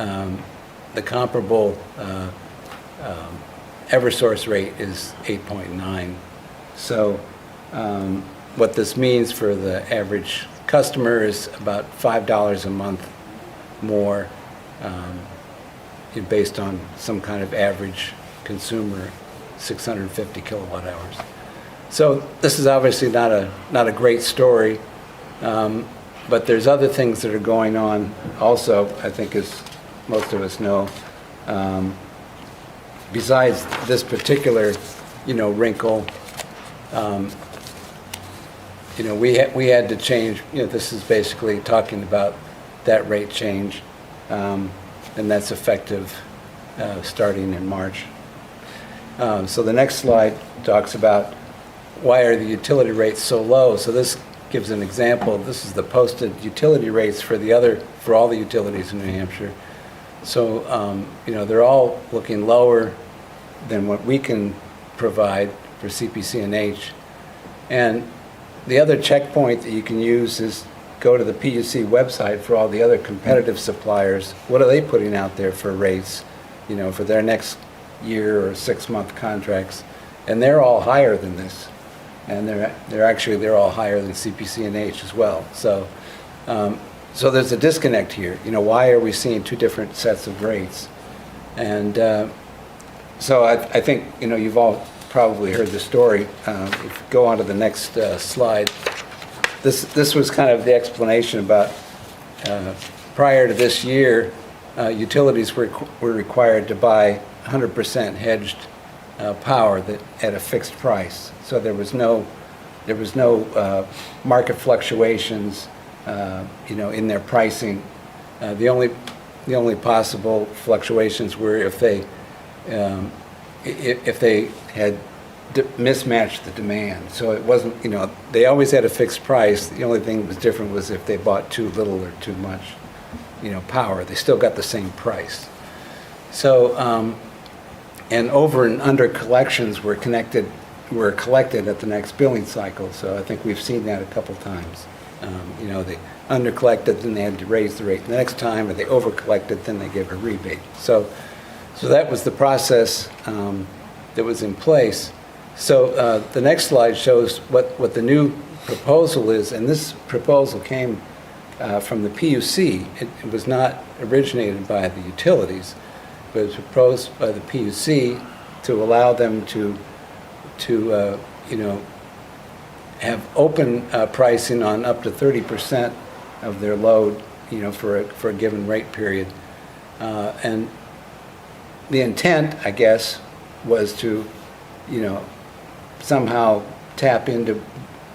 the comparable Eversource rate is 8.9. So what this means for the average customer is about $5 a month more based on some kind of average consumer 650 kilowatt hours. So this is obviously not a great story, but there's other things that are going on also, I think, as most of us know. Besides this particular, wrinkle, we had to change. This is basically talking about that rate change, and that's effective starting in March. So the next slide talks about why are the utility rates so low. So this gives an example. This is the posted utility rates for all the utilities in New Hampshire. So they're all looking lower than what we can provide for CPC&H. And the other checkpoint that you can use is go to the PUC website for all the other competitive suppliers. What are they putting out there for rates, for their next year or 6-month contracts? And they're all higher than this. And they're all higher than CPC&H as well. So there's a disconnect here. Why are we seeing two different sets of rates? And so I think, you've all probably heard the story. If you go on to the next slide, this was kind of the explanation about prior to this year, utilities were required to buy 100% hedged power at a fixed price. So there was no market fluctuations, in their pricing. The only possible fluctuations were if they had mismatched the demand. So it wasn't, they always had a fixed price. The only thing that was different was if they bought too little or too much, power. They still got the same price. So, and over and under collections were collected at the next billing cycle. So I think we've seen that a couple times. They under collected, then they had to raise the rate the next time, or they over collected, then they gave a rebate. So that was the process that was in place. So the next slide shows what the new proposal is, and this proposal came from the PUC. It was not originated by the utilities, but it was proposed by the PUC to allow them to have open pricing on up to 30% of their load, for a given rate period. And the intent, I guess, was to, somehow tap into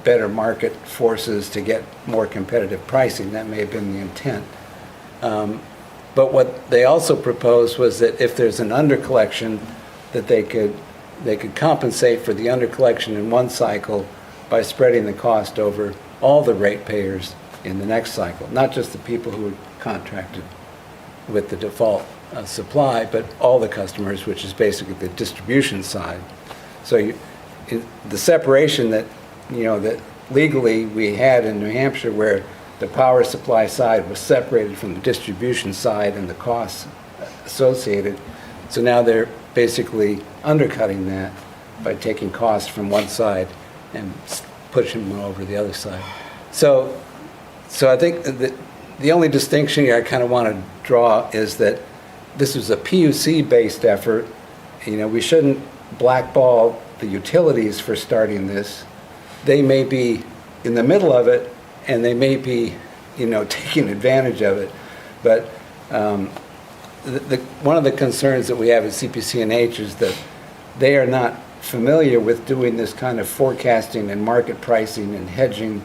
better market forces to get more competitive pricing. That may have been the intent. But what they also proposed was that if there's an undercollection, that they could compensate for the undercollection in one cycle by spreading the cost over all the ratepayers in the next cycle, not just the people who were contracted with the default supply, but all the customers, which is basically the distribution side. So the separation that legally we had in New Hampshire, where the power supply side was separated from the distribution side and the costs associated. So now they're basically undercutting that by taking costs from one side and pushing them over the other side. So I think that the only distinction here I kind of want to draw is that this was a PUC-based effort. We shouldn't blackball the utilities for starting this. They may be in the middle of it, and they may be, taking advantage of it. But one of the concerns that we have at CPC&H is that they are not familiar with doing this kind of forecasting and market pricing and hedging,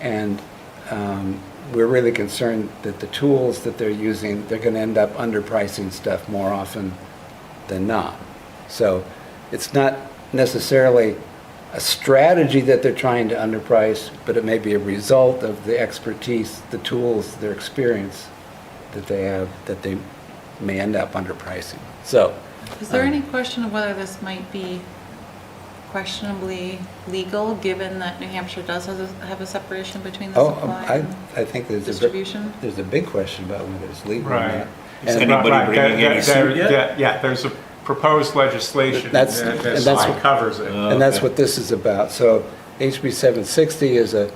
and we're really concerned that the tools that they're using, they're going to end up underpricing stuff more often than not. So it's not necessarily a strategy that they're trying to underprice, but it may be a result of the expertise, the tools, their experience that they have, that they may end up underpricing. So, Is there any question of whether this might be questionably legal, given that New Hampshire does have a separation between the supply and I think distribution? there's a big question about whether it's legal or Right. not. Is And anybody bringing any suit yet? Yeah, there's a proposed legislation that That's what- covers it. And that's what this is about. So HB 760 is a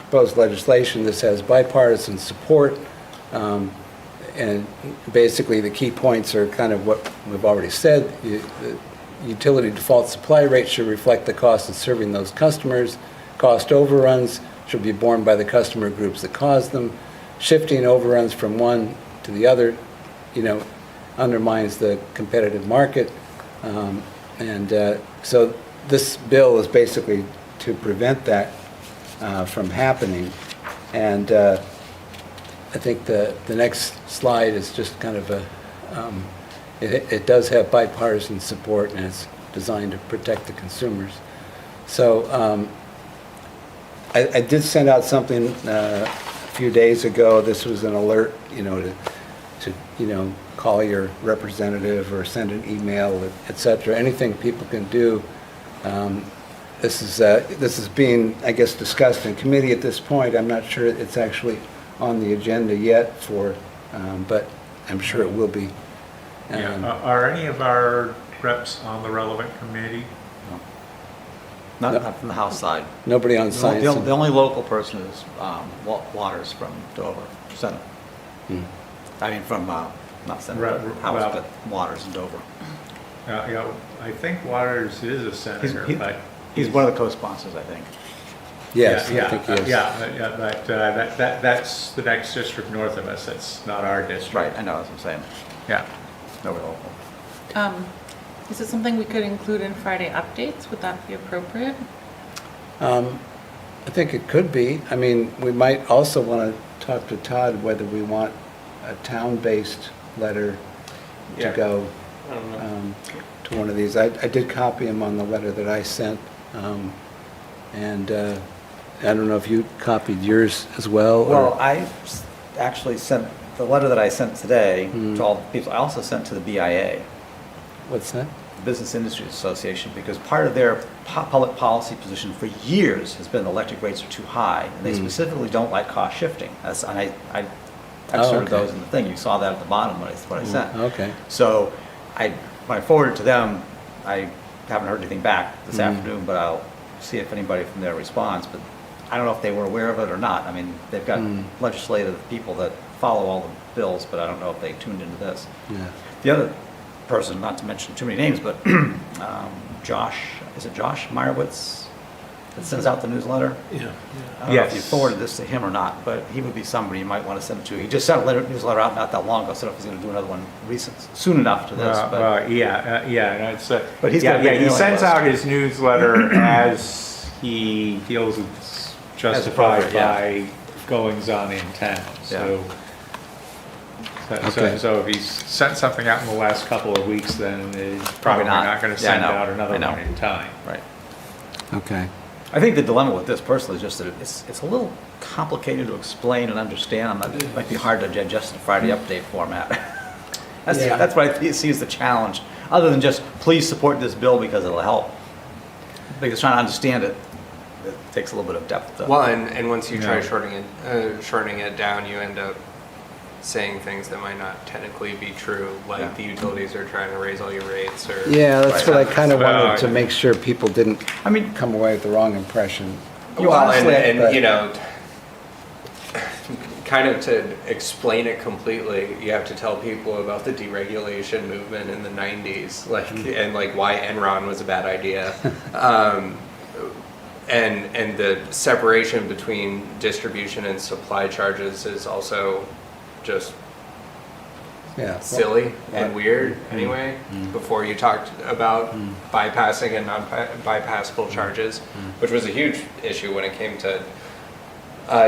proposed legislation. This has bipartisan support. And basically, the key points are kind of what we've already said. The utility default supply rate should reflect the cost of serving those customers. Cost overruns should be borne by the customer groups that cause them. Shifting overruns from one to the other, undermines the competitive market. So this bill is basically to prevent that from happening. And I think the next slide is just kind of it does have bipartisan support, and it's designed to protect the consumers. So I did send out something a few days ago. This was an alert, to call your representative or send an email, et cetera. Anything people can do. This is being, I guess, discussed in committee at this point. I'm not sure it's actually on the agenda yet but I'm sure it will be. Are any of our reps on the relevant committee? Not from the House side. Nobody on science. The only local person is Waters from Dover, Senate. I mean, from, not Senate, House, but Waters in Dover. I think Waters is a senator, but He's one of the co-sponsors, I think. Yes, yeah, I think he is. but that's the next district north of us. That's not our district. Right, I know, that's what I'm saying. Yeah. Nobody local. Is it something we could include in Friday updates? Would that be appropriate? I think it could be. I mean, we might also want to talk to Todd whether we want a town-based letter to Yeah. go I don't know. to one of these. I did copy him on the letter that I sent, and I don't know if you copied yours as well? or- Well, I actually sent, the letter that I sent today to all the people, I also sent to the BIA, What's that? Business Industries Association, because part of their public policy position for years has been electric rates are too high, and they specifically don't like cost shifting. And I excerpted okay. those in the thing. You saw that at the bottom what I sent. Okay. So when I forwarded it to them, I haven't heard anything back this afternoon, but I'll see if anybody from there responds. But I don't know if they were aware of it or not. I mean, they've got legislative people that follow all the bills, but I don't know if they tuned into this. Yeah. The other person, not to mention too many names, but Josh, is it Josh Meyerowitz that sends out the newsletter? Yeah. I don't know if you Yes. forwarded this to him or not, but he would be somebody you might want to send it to. He just sent a newsletter out not that long ago, so I don't know if he's going to do another one soon enough to this. But No, it's, But he's got a big he mailing sends list. out his newsletter as he feels it's justified appropriate, yeah. by goings on in town. So, Okay. so if he's sent something out in the last couple of weeks, then he's probably not. not going to Yeah, I send know. out another I know. one in time. Right. Okay. I think the dilemma with this personally is just that it's a little complicated to explain and understand. It might be hard to digest in a Friday update format. That's what I see as the challenge, other than just, please support this bill because it'll help. Because trying to understand it takes a little bit of depth. Well, and once you try Yeah. shortening it down, you end up saying things that might not technically be true, like Yeah. the utilities are trying to raise all your rates, or Yeah, that's what I kind of Well, wanted to make sure people didn't I mean, come away with the wrong impression. You well, honestly- and but- you know, kind of to explain it completely, you have to tell people about the deregulation movement in the 90s, like and like why Enron was a bad idea. And the separation between distribution and supply charges is also just Yeah. silly and Right. weird anyway, before you talked about bypassing and non-bypassable charges, which was a huge issue when it came to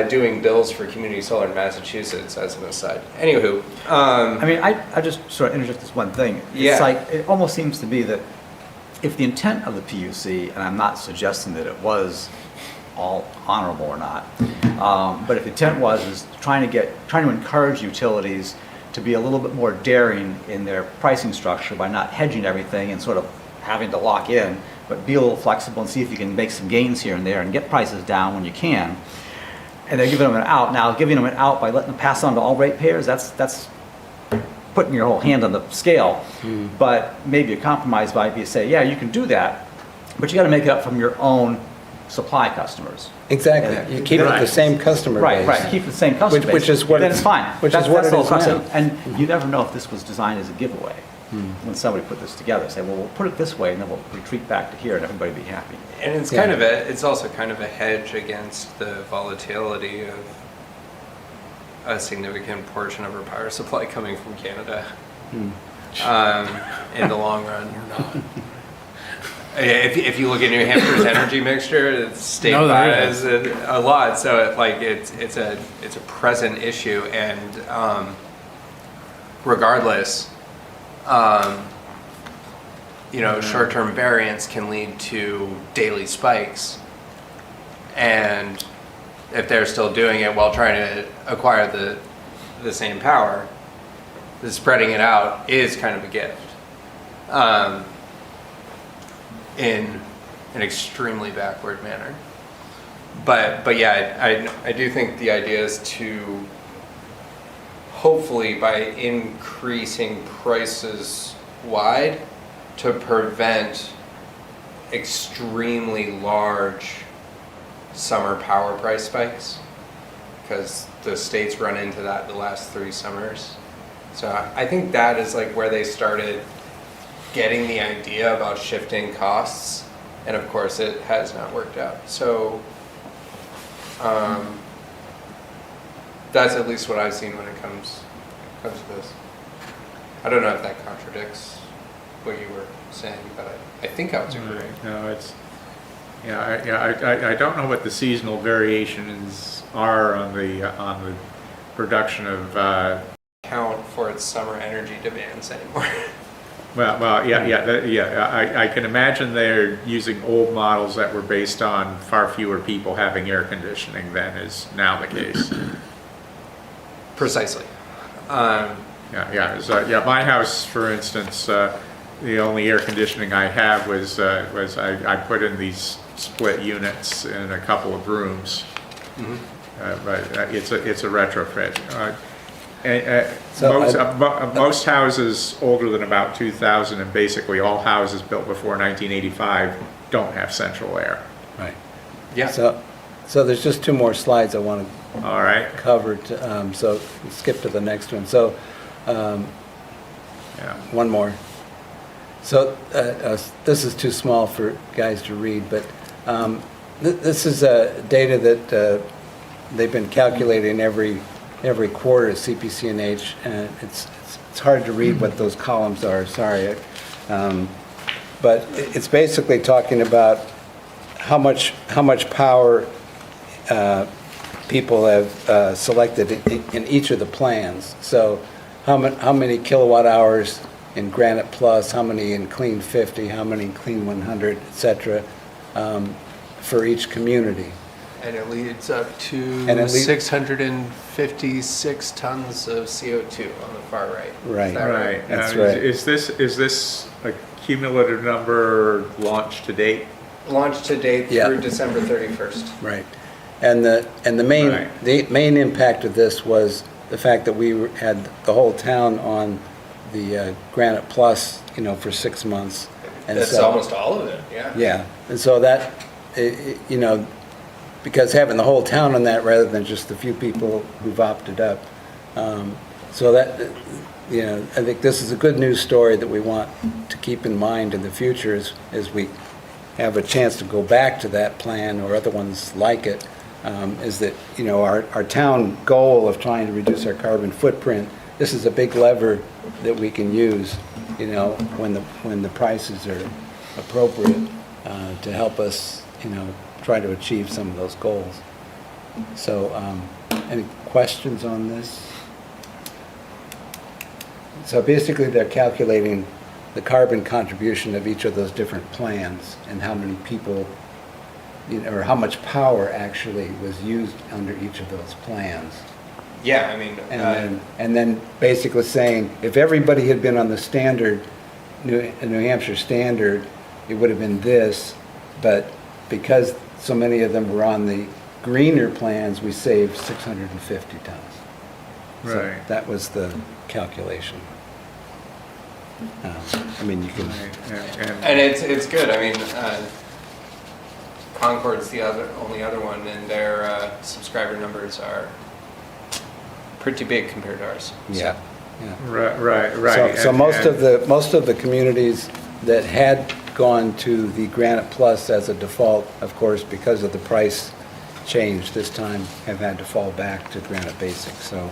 doing bills for community solar in Massachusetts, as an aside. Anywho, I mean, I just sort of interject this one thing. Yeah. It's like, it almost seems to be that if the intent of the PUC, and I'm not suggesting that it was all honorable or not, but if the intent is trying to encourage utilities to be a little bit more daring in their pricing structure by not hedging everything and sort of having to lock in, but be a little flexible and see if you can make some gains here and there and get prices down when you can. And they're giving them an out. Now, giving them an out by letting them pass on to all ratepayers, that's putting your whole hand on the scale. But maybe a compromise might be to say, yeah, you can do that, but you got to make it up from your own supply customers. Exactly. You keep it the same customer Right, base. right, keep the same customer base. Which is what Then it's- it's fine. which That's- is what that's it the is whole now. crux. And you never know if this was designed as a giveaway. When somebody put this together, say, well, we'll put it this way, and then we'll retreat back to here, and everybody be happy. and it's Yeah. it's also kind of a hedge against the volatility of a significant portion of our power supply coming from Canada. In the long run. If you look at New Hampshire's energy mixture, it's state No, there buys a lot. So it's a present issue, and regardless, short-term variance can lead to daily spikes, and if they're still doing it while trying to acquire the same power, the spreading it out is kind of a gift. In an extremely backward manner. But yeah, I do think the idea is to hopefully, by increasing prices wide, to prevent extremely large summer power price spikes, because the state's run into that the last 3 summers. So I think that is like where they started getting the idea about shifting costs, and of course it has not worked out. So that's at least what I've seen when it comes to this. I don't know if that contradicts what you were saying, but I think I was agreeing. No, I don't know what the seasonal variations are on the production of, Count for its summer energy demands anymore. I can imagine they're using old models that were based on far fewer people having air conditioning than is now the case. Precisely. My house, for instance, the only air conditioning I have was I put in these split units in a couple of rooms. But it's a retrofit. Most houses older than about 2000, and basically all houses built before 1985 don't have central air. Right. Yeah. So there's just 2 more slides I want to All right. cover, so skip to the next one. So, one more. So, this is too small for guys to read, but this is data that they've been calculating every quarter at CPC&H, and it's hard to read what those columns are, sorry. But it's basically talking about how much power people have selected in each of the plans. So how many kilowatt hours in Granite Plus, how many in Clean 50, how many in Clean 100, et cetera, for each community. And it leads up to And it lead- 656 tons of CO2 on the far right. Right. Is that Right. That's Now, right. Is this a cumulative number launched to date? Launched to date Yeah. through December 31st. Right. And the main impact of this was the fact that we had the whole town on the Granite Plus, for 6 months. And That's so- almost all of it, yeah. Yeah, and so that, because having the whole town on that rather than just the few people who've opted up. So that, I think this is a good news story that we want to keep in mind in the future as we have a chance to go back to that plan or other ones like it, is that, our town goal of trying to reduce our carbon footprint this is a big lever that we can use, you know, when the prices are appropriate, to help us, you know, try to achieve some of those goals. So, any questions on this? So basically, they're calculating the carbon contribution of each of those different plans and how many people, you know, or how much power actually was used under each of those plans. Yeah, I mean, And then basically saying, if everybody had been on the standard, New Hampshire standard, it would have been this, but because so many of them were on the greener plans, we saved 650 tons. So Right. that was the calculation. I mean, you can, Right, and it's good. I mean, Concord's the only other one, and their subscriber numbers are pretty big compared to ours. yeah, yeah. Right. So most of the communities that had gone to the Granite Plus as a default, of course, because of the price change this time, have had to fall back to Granite Basic, so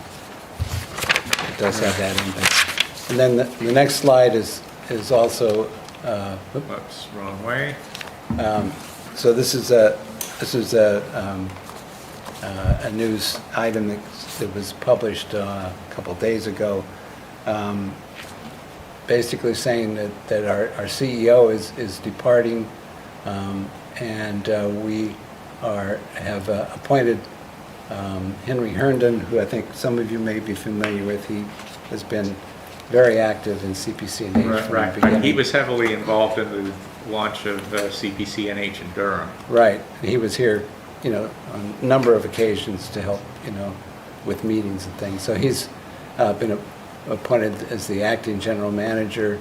it does have that impact. And then the next slide is also, Whoops, wrong way. so this is a news item that was published a couple days ago, basically saying that our CEO is departing, and we have appointed Henry Herndon, who I think some of you may be familiar with. He has been very active in CPCNH from the Right. beginning. He was heavily involved in the launch of CPCNH in Durham. Right. He was here, you know, on a number of occasions to help, you know, with meetings and things. So he's been appointed as the acting general manager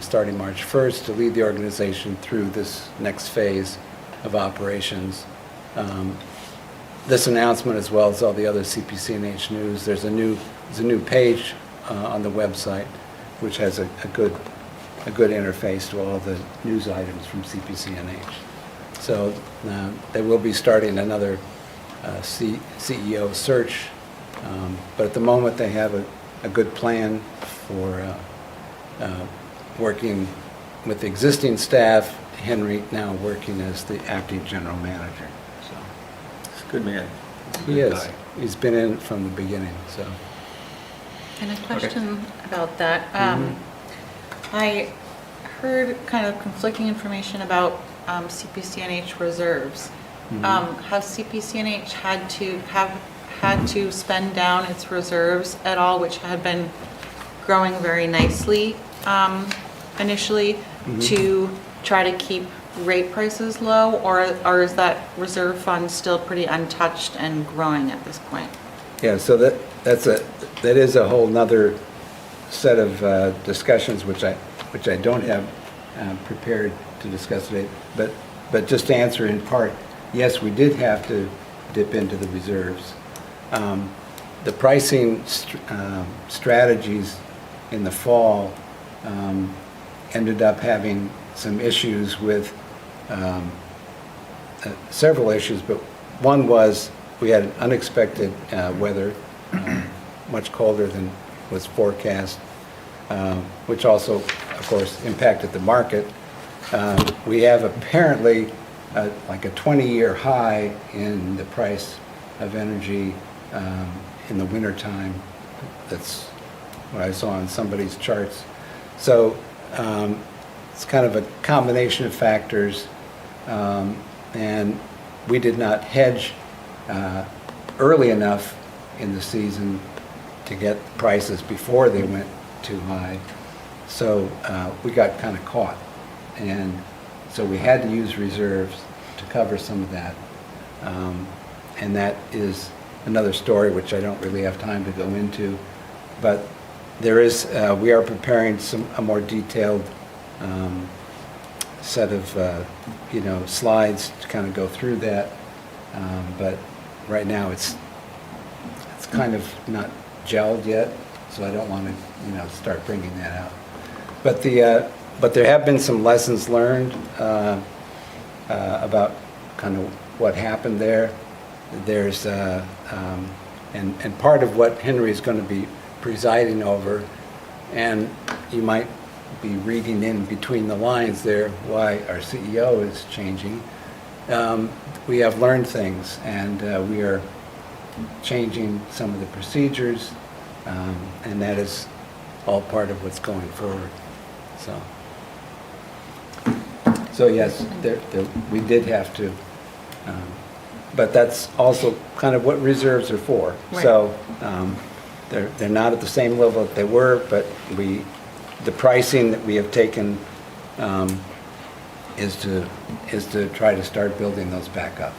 starting March 1st to lead the organization through this next phase of operations. This announcement, as well as all the other CPCNH news, there's a new page on the website which has a good interface to all the news items from CPCNH. So they will be starting another CEO search, but at the moment they have a good plan for working with the existing staff, Henry now working as the acting general manager. So He's a good man. he is. He's been in it from the beginning, so. And a question about that. I heard kind of conflicting information about CPCNH reserves. Has CPCNH had to spend down its reserves at all, which had been growing very nicely initially, to try to keep rate prices low, or is that reserve fund still pretty untouched and growing at this point? Yeah, so that is a whole nother set of discussions which I don't have prepared to discuss today. But just to answer in part, yes, we did have to dip into the reserves. The pricing strategies in the fall ended up having some issues with several issues, but one was we had unexpected weather, much colder than was forecast, which also, of course, impacted the market. We have apparently like a 20-year high in the price of energy in the wintertime. That's what I saw on somebody's charts. So it's kind of a combination of factors, and we did not hedge early enough in the season to get prices before they went too high. So we got kind of caught. And so we had to use reserves to cover some of that. And that is another story which I don't really have time to go into. But there is, we are preparing a more detailed set of, slides to kind of go through that. But right now it's kind of not gelled yet, so I don't want to, start bringing that out. But there have been some lessons learned about kind of what happened there. There's and part of what Henry is going to be presiding over, and you might be reading in between the lines there why our CEO is changing. We have learned things, and we are changing some of the procedures, and that is all part of what's going forward. So yes, we did have to, but that's also kind of what reserves are for. Right. So they're not at the same level that they were, but the pricing that we have taken is to try to start building those back up.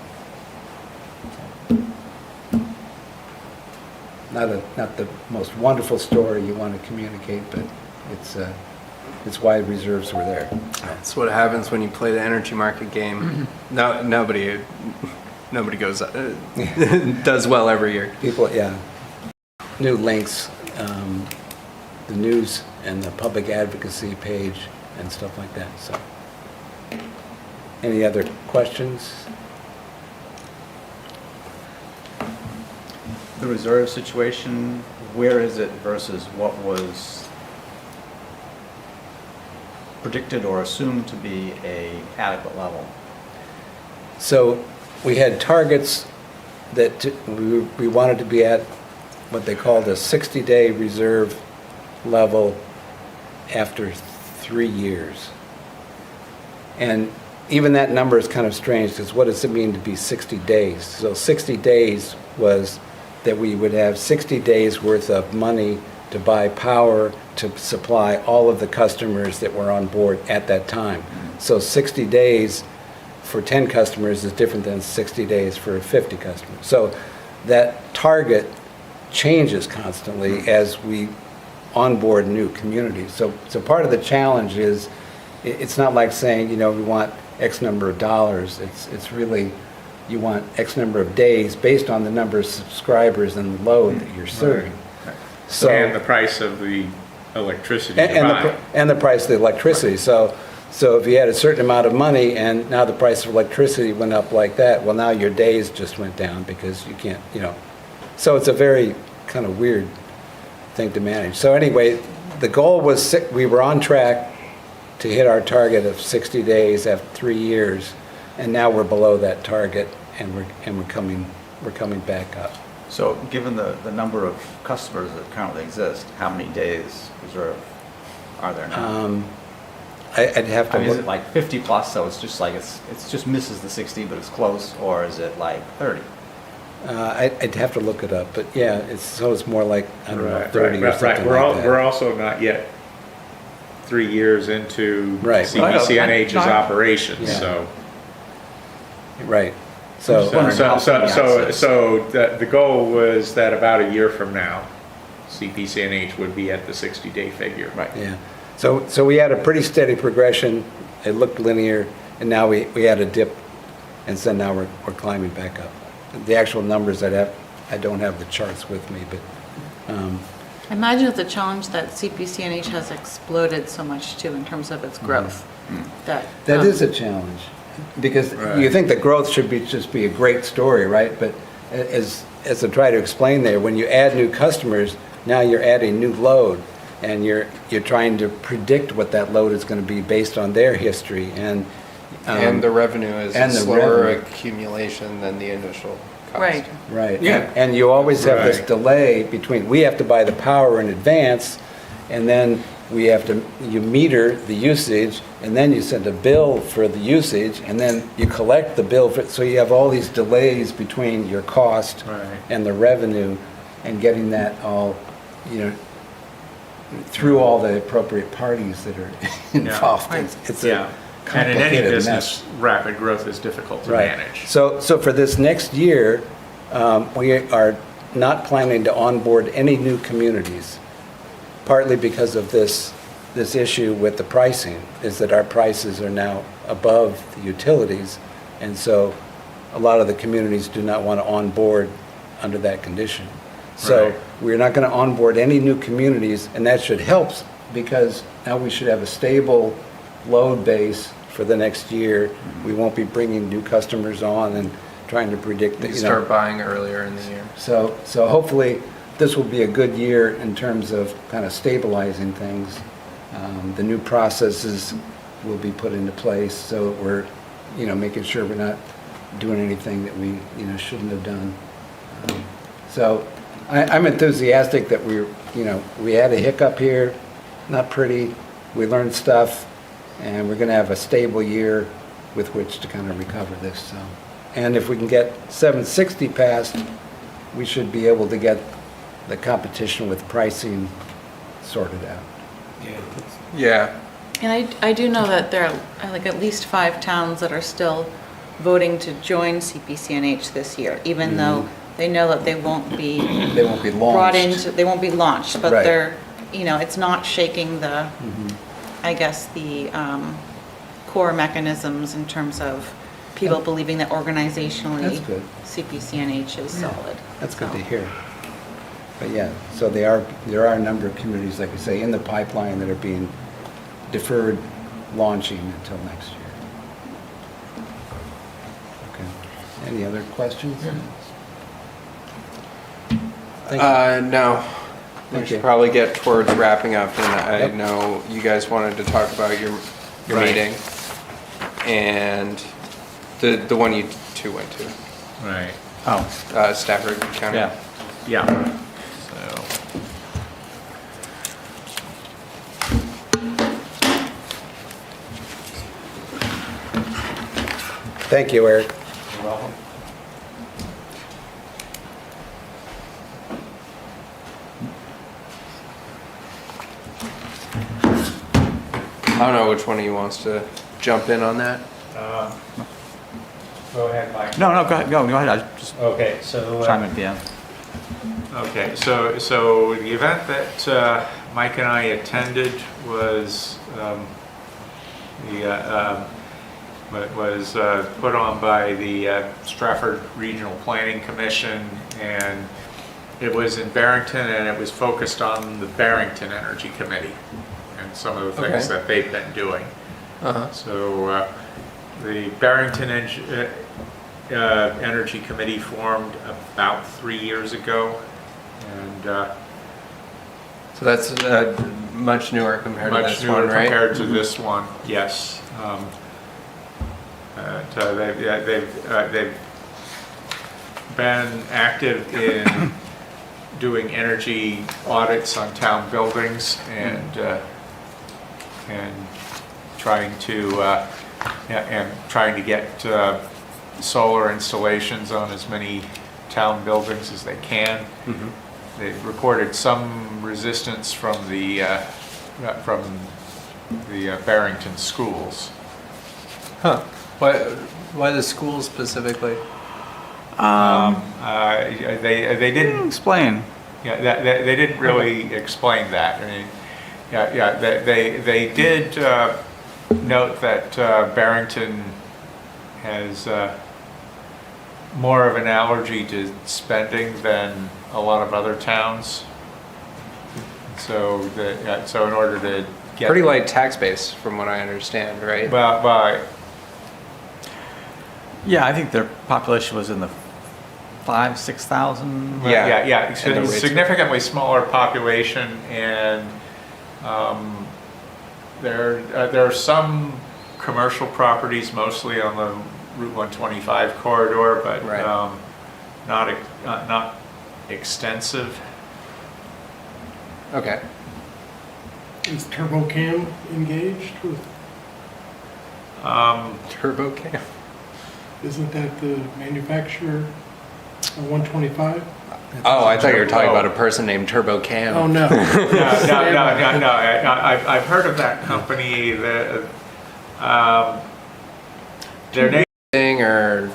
Not the most wonderful story you want to communicate, but it's why reserves were there. That's what happens when you play the energy market game. No, nobody goes does well every year. People, yeah. New links, the news and the public advocacy page and stuff like that, so. Any other questions? The reserve situation, where is it versus what was predicted or assumed to be a adequate level? So we had targets that we wanted to be at what they called a 60-day reserve level after 3 years. And even that number is kind of strange, because what does it mean to be 60 days? So 60 days was that we would have 60 days worth of money to buy power to supply all of the customers that were on board at that time. So 60 days for 10 customers is different than 60 days for 50 customers. So that target changes constantly as we onboard new communities. So part of the challenge is, it's not like saying, we want X number of dollars. It's really, you want X number of days based on the number of subscribers and the load that you're serving. Right. So, And the price of the electricity you buy. and the price of the electricity. So if you had a certain amount of money and now the price of electricity went up like that, well, now your days just went down because you can't, So it's a very kind of weird thing to manage. So anyway, the goal was, we were on track to hit our target of 60 days after 3 years, and now we're below that target, and we're coming back up. So given the number of customers that currently exist, how many days reserve are there now? I'd have to I mean, is look. it like 50 plus, so it's just like, it's just misses the 60, but it's close, or is it like 30? I'd have to look it up, but yeah, it's more like, I don't know, 30 or Right. something We're like that. we're also not yet 3 years into Right. CPCNH's Right. operations, Yeah. so. Right. Just wondering how many access. So the goal was that about a year from now, CPCNH would be at the 60-day figure. Right. Yeah. So we had a pretty steady progression. It looked linear, and now we had a dip, and so now we're climbing back up. The actual numbers I don't have the charts with me, but I imagine it's a challenge that CPCNH has exploded so much too in terms of its growth. That is a challenge, because you think the growth should just be a great story, right? But as I try to explain there, when you add new customers, now you're adding new load, and you're trying to predict what that load is going to be based on their history, and the revenue is and a the slower revenue. accumulation than the initial cost. Right. Right. Yeah. And you always have this Right. delay between, we have to buy the power in advance, and then you meter the usage, and then you send a bill for the usage, and then you collect the bill so you have all these delays between your cost Right. and the revenue, and getting that all, through all the appropriate parties that are involved. Right. It's Yeah. a And in any complicated business, mess. rapid growth is difficult to Right. manage. So for this next year, we are not planning to onboard any new communities, partly because of this issue with the pricing, is that our prices are now above the utilities, and so a lot of the communities do not want to onboard under that condition. So Right. we're not going to onboard any new communities, and that should help, because now we should have a stable load base for the next year. We won't be bringing new customers on and trying to predict that, You start buying earlier in the year. So hopefully this will be a good year in terms of kind of stabilizing things. The new processes will be put into place, so we're, making sure we're not doing anything that we, shouldn't have done. So I'm enthusiastic that we had a hiccup here, not pretty. We learned stuff, and we're going to have a stable year with which to kind of recover this. So, and if we can get 760 passed, we should be able to get the competition with pricing sorted out. Yeah. And I do know that there are like at least 5 towns that are still voting to join CPCNH this year, even though they know that they won't be They won't be brought launched. into, they won't be launched, but Right. they're, it's not shaking the, I guess, the core mechanisms in terms of people believing that organizationally That's good. CPCNH is solid. That's good to So- hear. But yeah, so there are a number of communities, like I say, in the pipeline that are being deferred launching until next year. Okay. Any other questions? Thank you. No. We Okay. should probably get towards wrapping up, and I Yep. know you guys wanted to talk about your Right. meeting and the one you two went to, Right, Oh, Stafford County. yeah. yeah. So, Thank you, Eric. you're welcome. I don't know which one of you wants to jump in on that. Go ahead, Mike. No, go ahead, go ahead, I just Okay, so. chime in at the end. Okay, so the event that Mike and I attended was put on by the Stratford Regional Planning Commission, and it was in Barrington, and it was focused on the Barrington Energy Committee and some of the things Okay. that they've been doing. Uh-huh. So the Barrington Energy Committee formed about 3 years ago, and So that's much newer compared to much this newer one, right? compared to this one, yes. They've been active in doing energy audits on town buildings and trying to get solar installations on as many town buildings as they can. Mhm. They've reported some resistance from the Barrington schools. Huh. Why the schools specifically? They didn't, Explain. yeah, they didn't really explain that. I mean, they did note that Barrington has more of an allergy to spending than a lot of other towns. So in order to get Pretty light tax base, from what I understand, right? Well, Yeah, I think their population was in the 5,000-6,000. Yeah. yeah. And the rates are- Significantly smaller population, and there are some commercial properties, mostly on the Route 125 corridor, but Right. not extensive. Okay. Is TurboCam engaged with, Turbo cam. isn't that the manufacturer of 125? Oh, I thought you were talking about a person named Turbo Cam. Oh, no. No. I've heard of that company. Their name. Thing or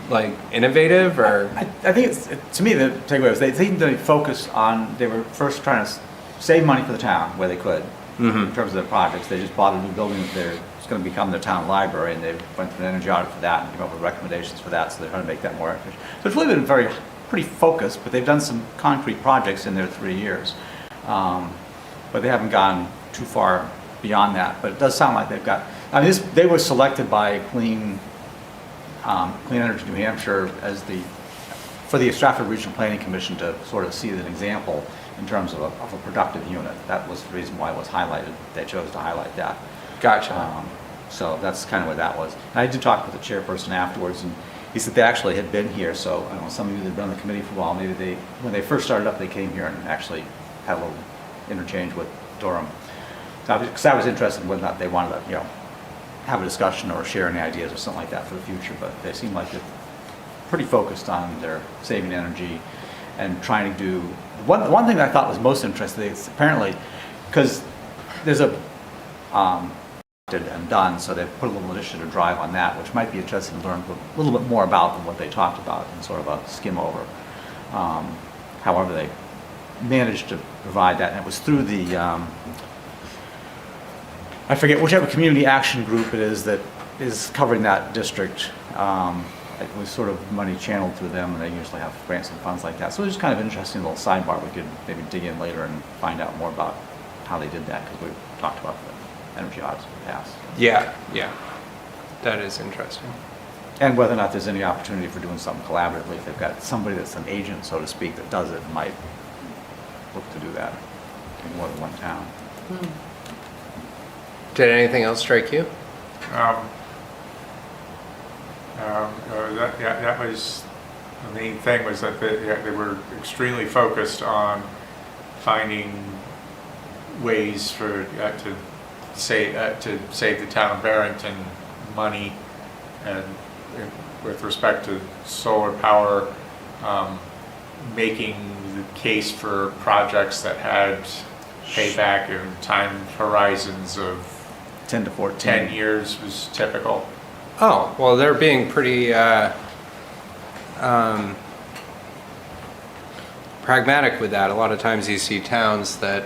like innovative or I think it's, to me, the takeaway was they seemed to focus on, they were first trying to save money for the town where they could. In terms of their projects, they just bought a new building that it's going to become their town library, and they went through an energy audit for that and came up with recommendations for that, so they're trying to make that more efficient. So it's really been pretty focused, but they've done some concrete projects in their 3 years. But they haven't gone too far beyond that, but it does sound like they've got, I mean, they were selected by Clean Energy New Hampshire as the for the Stratford Regional Planning Commission to sort of see an example in terms of a productive unit. That was the reason why it was highlighted. They chose to highlight that. Gotcha. So that's kind of what that was. And I did talk with the chairperson afterwards, and he said they actually had been here, so I don't know, some of you that have been on the committee for a while, maybe when they first started up, they came here and actually had a little interchange with Durham. Because I was interested in whether or not they wanted to, have a discussion or share any ideas or something like that for the future, but they seem like they're pretty focused on their saving energy and trying to do, one thing that I thought was most interesting is apparently, because there's a, and done, so they've put a little initiative drive on that, which might be interesting to learn a little bit more about than what they talked about in sort of a skim over. However, they managed to provide that, and it was through the, I forget, whichever community action group it is that is covering that district. It was sort of money channeled through them, and they usually have grants and funds like that. So it was just kind of an interesting little sidebar. We could maybe dig in later and find out more about how they did that, because we talked about the energy audits in the past. Yeah, yeah. That is interesting. And whether or not there's any opportunity for doing something collaboratively. If they've got somebody that's an agent, so to speak, that does it, and might look to do that in more than one town. Did anything else strike you? That was, the main thing was that they were extremely focused on finding ways for, to save the town of Barrington money, and with respect to solar power, making the case for projects that had payback and time horizons of 10 to 14. 10 years was typical. Oh, well, they're being pretty pragmatic with that. A lot of times you see towns that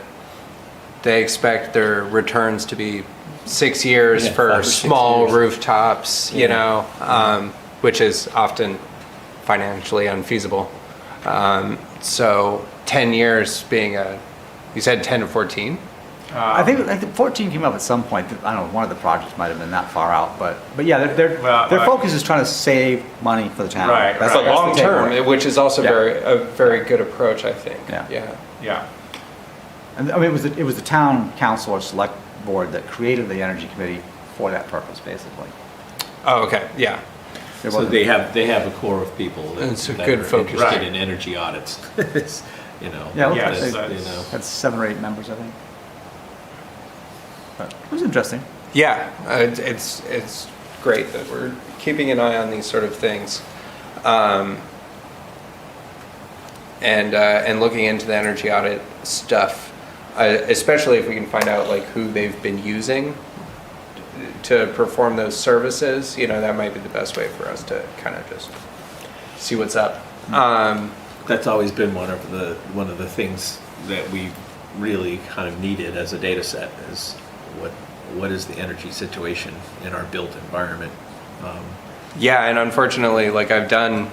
they expect their returns to be 6 years Yeah, for 5 or 6 small years. rooftops, you Yeah. know, which is often financially unfeasible. So 10 years being you said 10 to 14? I think 14 came up at some point. I don't know, one of the projects might have been that far out, but yeah, their focus is trying to save money for the town. Right, That's right. the Long term, takeaway. which is also Yeah. a very good approach, I think. Yeah. Yeah. And I mean, it was the town council or select board that created the energy committee for that purpose, basically. Oh, okay, yeah. There So wasn't- they have a core of people that It's a that good are focus. interested Right. in energy audits. It's, Yeah, Yes, okay. that's- Had 7 or 8 members, I think. But it was interesting. Yeah, it's great that we're keeping an eye on these sort of things, and looking into the energy audit stuff, especially if we can find out like who they've been using to perform those services. You know, that might be the best way for us to kind of just see what's up. That's always been one of the things that we really kind of needed as a data set is what is the energy situation in our built environment. Yeah, and unfortunately, like I've done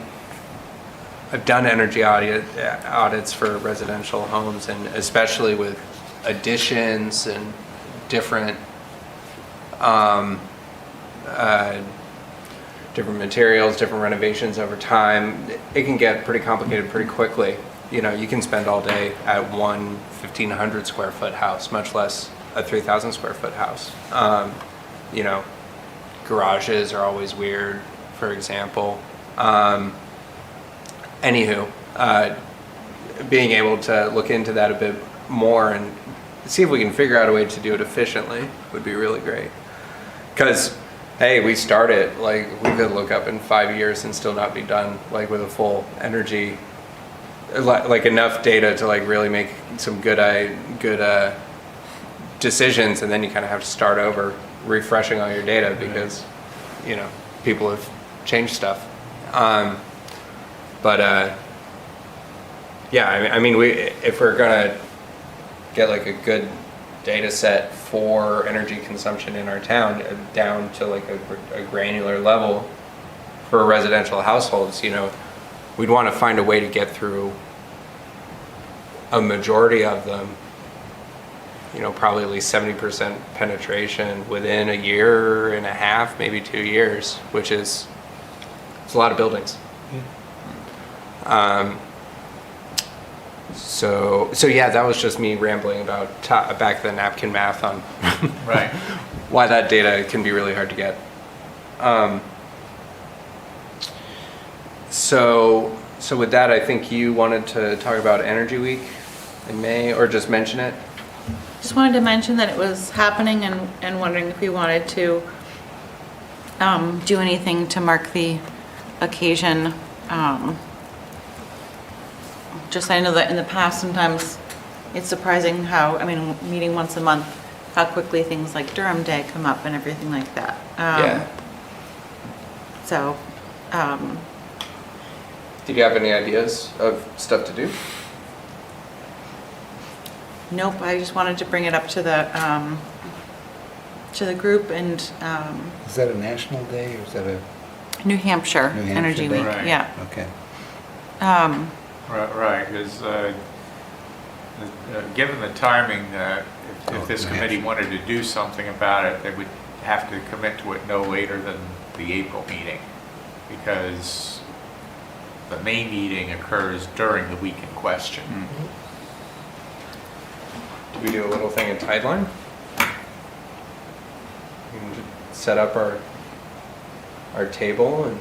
energy audits for residential homes, and especially with additions and different different materials, different renovations over time. It can get pretty complicated pretty quickly. You know, you can spend all day at one 1,500 square foot house, much less a 3,000 square foot house. You know, garages are always weird, for example. Anywho, being able to look into that a bit more and see if we can figure out a way to do it efficiently would be really great. Because, hey, we started, like, we could look up in 5 years and still not be done, like, with a full energy, like, enough data to, like, really make some good decisions, and then you kind of have to start over refreshing all your data because, you know, people have changed stuff. Yeah, I mean, if we're gonna get like a good data set for energy consumption in our town down to like a granular level for residential households, you know, we'd want to find a way to get through a majority of them, you know, probably at least 70% penetration within a year and a half, maybe 2 years, which is, it's a lot of buildings. So yeah, that was just me rambling about back to the napkin math on Right. why that data can be really hard to get. So with that, I think you wanted to talk about Energy Week in May, or just mention it. Just wanted to mention that it was happening and wondering if we wanted to do anything to mark the occasion. Just, I know that in the past, sometimes it's surprising how, I mean, meeting once a month, how quickly things like Durham Day come up and everything like that. Yeah. So, Did you have any ideas of stuff to do? nope, I just wanted to bring it up to the group and Is that a national day or is that a, New Hampshire New Hampshire Energy Day? Week, Right. yeah. okay. Right, because given the timing, if this Oh, committee yeah. wanted to do something about it, they would have to commit to it no later than the April meeting, because the May meeting occurs during the week in question. Do we do a little thing in Tideline? We can just set up our table, and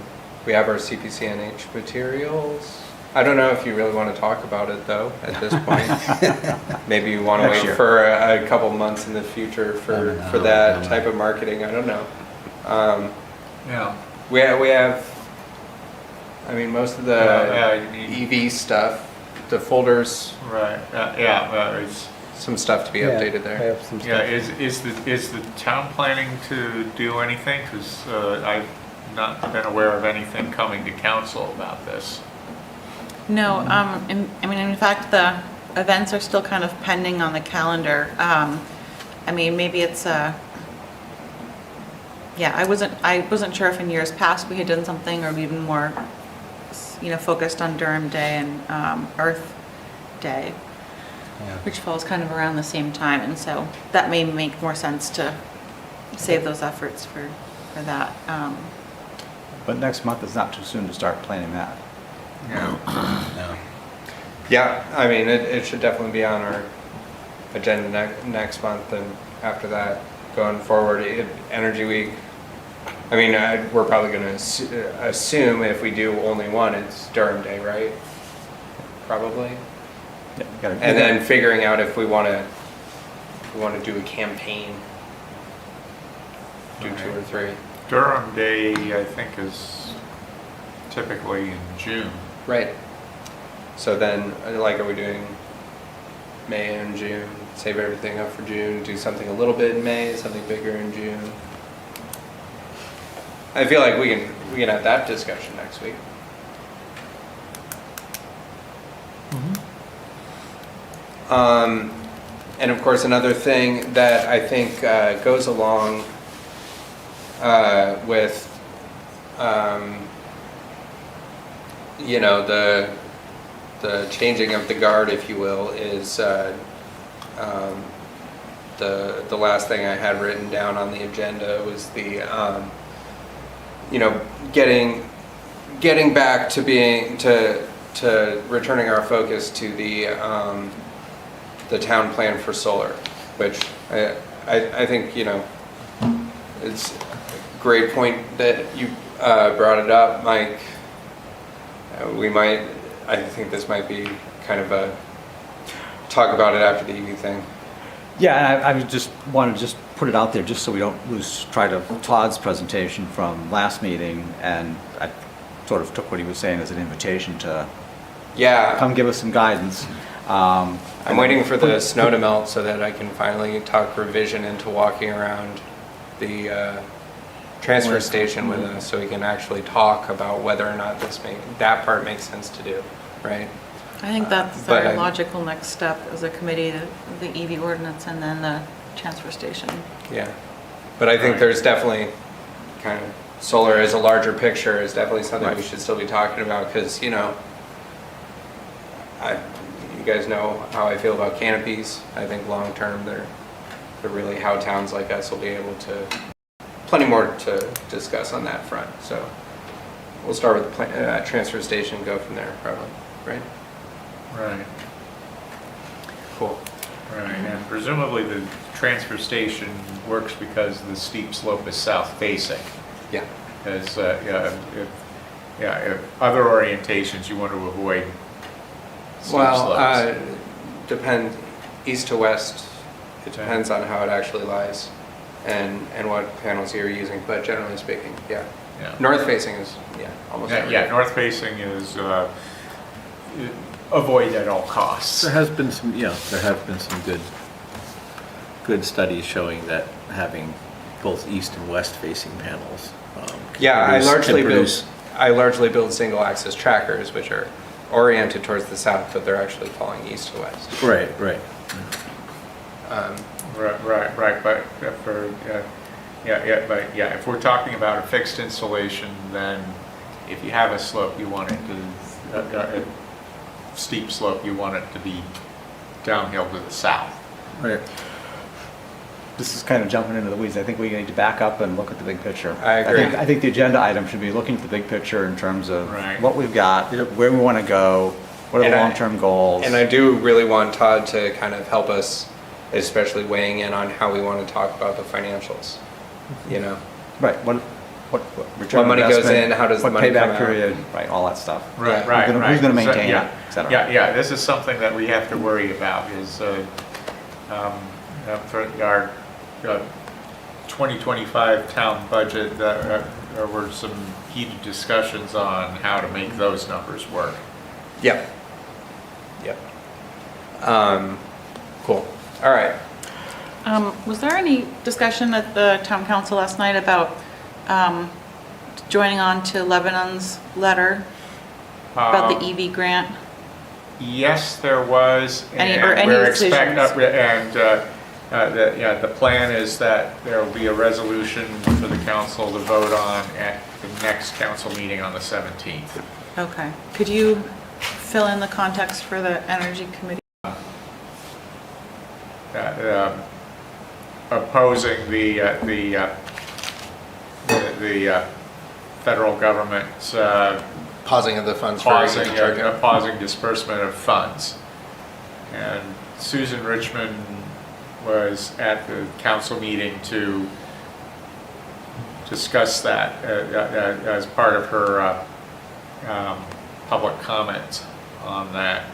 we have our CPCNH materials. I don't know if you really want to talk about it though at this point. Maybe you want to Next wait year. for a couple months in the future for I don't that know. type of marketing. I don't know. Yeah. We have. I mean, most of the you EV stuff, the folders, Right, it's, some stuff to be Yeah, updated I there. have some yeah, stuff. is the town planning to do anything? Because I've not been aware of anything coming to council about this. No, I mean, in fact, the events are still kind of pending on the calendar. I mean, maybe it's yeah, I wasn't sure if in years past we had done something or even more, focused on Durham Day and Earth Day, Yeah. which falls kind of around the same time, and so that may make more sense to save those efforts for that. But next month is not too soon to start planning that. Yeah. No. Yeah, I mean, it should definitely be on our agenda next month, and after that, going forward, Energy Week. I mean, we're probably going to assume if we do only one, it's Durham Day, right? Probably. Yeah, you gotta- And then figuring out if we want to do a campaign, do two or three. Durham Day, I think, is typically in June. Right. So then, like, are we doing May and June? Save everything up for June, do something a little bit in May, something bigger in June. I feel like we can have that discussion next week. And of course, another thing that I think goes along with the changing of the guard, if you will, is the last thing I had written down on the agenda was the getting back to being to returning our focus to the town plan for solar, which I think it's a great point that you brought it up, Mike. I think this might be kind of a talk about it after the EV thing. Yeah, and I would just want to just put it out there, just so we don't lose track of Todd's presentation from last meeting, and I sort of took what he was saying as an invitation to Yeah, come give us some guidance. I'm waiting for the snow to melt so that I can finally talk revision into walking around the transfer station with us, so we can actually talk about whether or not that part makes sense to do, right? I think that's But our I- logical next step as a committee, the EV ordinance and then the transfer station. Yeah, but I think there's definitely kind of solar as a larger picture is definitely something we Right. should still be talking about, because you guys know how I feel about canopies. I think long term they're really how towns like us will be able to plenty more to discuss on that front. So we'll start with the transfer station, and go from there, probably, right? Right. Cool. Right, and presumably the transfer station works because the steep slope is south-facing. Yeah. Because, if other orientations, you want to avoid steep Well, slopes. depend, east to west, it depends on how it actually lies and what panels you're using, but generally speaking, yeah. Yeah. North facing is, almost Yeah, every yeah, day. north-facing is avoid at all costs. There have been some good studies showing that having both east and west facing panels. Yeah, can produce- I largely build single axis trackers, which are oriented towards the south, but they're actually falling east to west. Right, right. Right, but if we're talking about a fixed installation, then if you have a slope, you want it to, a steep slope, you want it to be downhill to the south. Right. This is kind of jumping into the weeds. I think we need to back up and look at the big picture. I agree. I think the agenda item should be looking at the big picture in terms of Right. what we've got, where we want to go, what are And the I- long-term goals. And I do really want Todd to kind of help us, especially weighing in on how we want to talk about the financials, you know? Right, what return What on money goes investment, in, how does the what money come payback out? period, right, all that stuff. Right, Yeah. right, Who's gonna- right. who's gonna So, maintain yeah, it, et cetera. Yeah, this is something that we have to worry about is, for our 2025 town budget, there were some heated discussions on how to make those numbers work. Yep. Yep. Cool. All right. Was there any discussion at the town council last night about joining on to Lebanon's letter about the EV grant? Yes, there was. Any- and or any we're decisions? The plan is that there will be a resolution for the council to vote on at the next council meeting on the 17th. Okay. Could you fill in the context for the Energy Committee? Opposing the federal government's Pausing of the funds pausing, for charging. pausing disbursement of funds. And Susan Richmond was at the council meeting to discuss that as part of her public comments on that.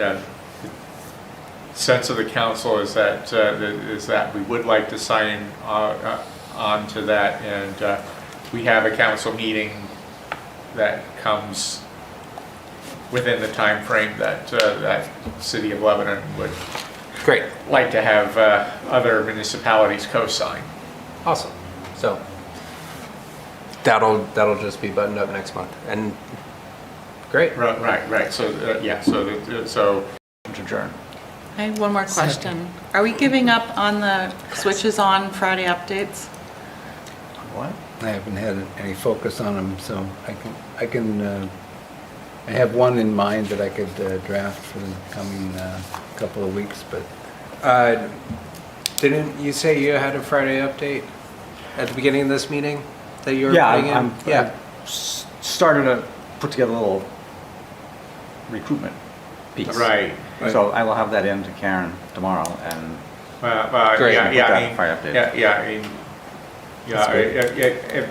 The sense of the council is that we would like to sign on to that, and we have a council meeting that comes within the time frame that that City of Lebanon would Great. like to have other municipalities co-sign. Awesome. So that'll just be buttoned up next month. And great. Right. So so Adjourn. I have one more question. Are we giving up on the switches on Friday updates? What? I haven't had any focus on them, so I have one in mind that I could draft for the coming couple of weeks, but Didn't you say you had a Friday update at the beginning of this meeting that you were Yeah, putting in? I started to put together a little recruitment piece. right. So I will have that in to Karen tomorrow, and Great. Yeah, Put I that mean, Friday update. I mean,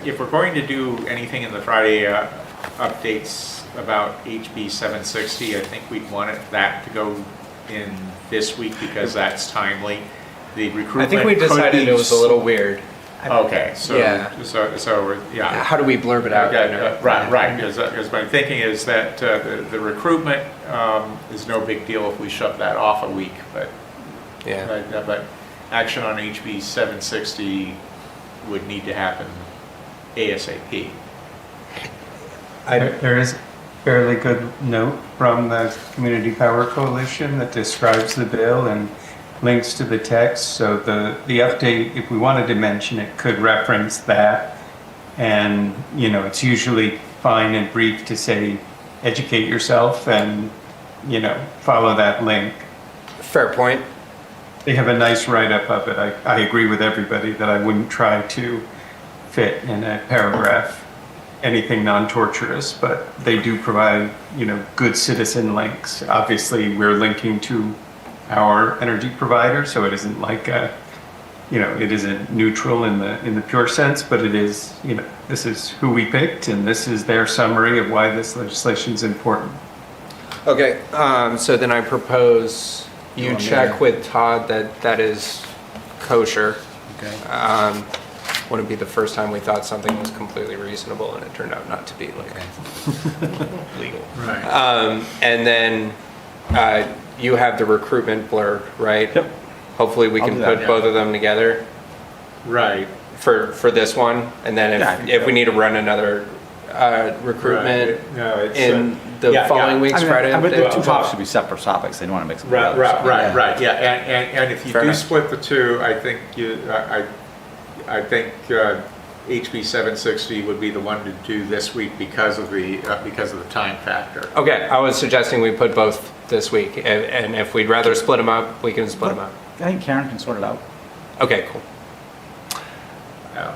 if we're going to do anything in the Friday updates about HB 760, I think we'd want that to go in this week because that's timely. The I recruitment think we could decided be it was a little weird. Okay, so, Yeah. yeah. How do we blurb it out? Okay, right, because my thinking is that the recruitment is no big deal if we shove that off a week, but Yeah. but action on HB 760 would need to happen ASAP. There is a fairly good note from the Community Power Coalition that describes the bill and links to the text. So the update, if we wanted to mention it, could reference that. And, it's usually fine and brief to say, educate yourself and, follow that link. Fair point. They have a nice write-up of it. I agree with everybody that I wouldn't try to fit in a paragraph anything non-torturous, but they do provide, good citizen links. Obviously, we're linking to our energy provider, so it isn't like it isn't neutral in the pure sense, but it is, this is who we picked, and this is their summary of why this legislation is important. Okay, so then I propose you want me check to- with Todd that that is kosher. Okay. Wouldn't be the first time we thought something was completely reasonable and it turned out not to be like legal. Right. And then you have the recruitment blurb, right? Yep. Hopefully we I'll can do that, put yeah. both of them together Right. for this one. And then Yeah, I if, think if so. we need to run another recruitment Right. No, it's, in the yeah, following yeah. week's I mean, Friday I mean, the update. two topics should be separate topics, they don't want to mix them Right, together. right, so- right, yeah, and if you Fair do enough. split the two, I think I think HB 760 would be the one to do this week because of the time factor. Okay, I was suggesting we put both this week, and if we'd rather split them up, we can split them up. I think Karen can sort it out. Okay, cool.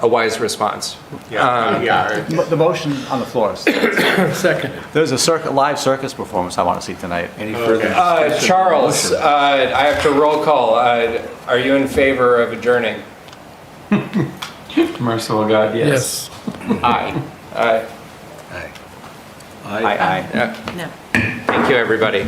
A wise response. Yeah, yeah. The motion on the floor is, Second. there's a live circus performance I want to see tonight. Any further Okay. discussion? Charles, I have to roll call. Are you in favor of adjourning? Merciful God, yes. Yes. Aye. Aye. Aye. Aye, aye. Yeah. No. Thank you, everybody.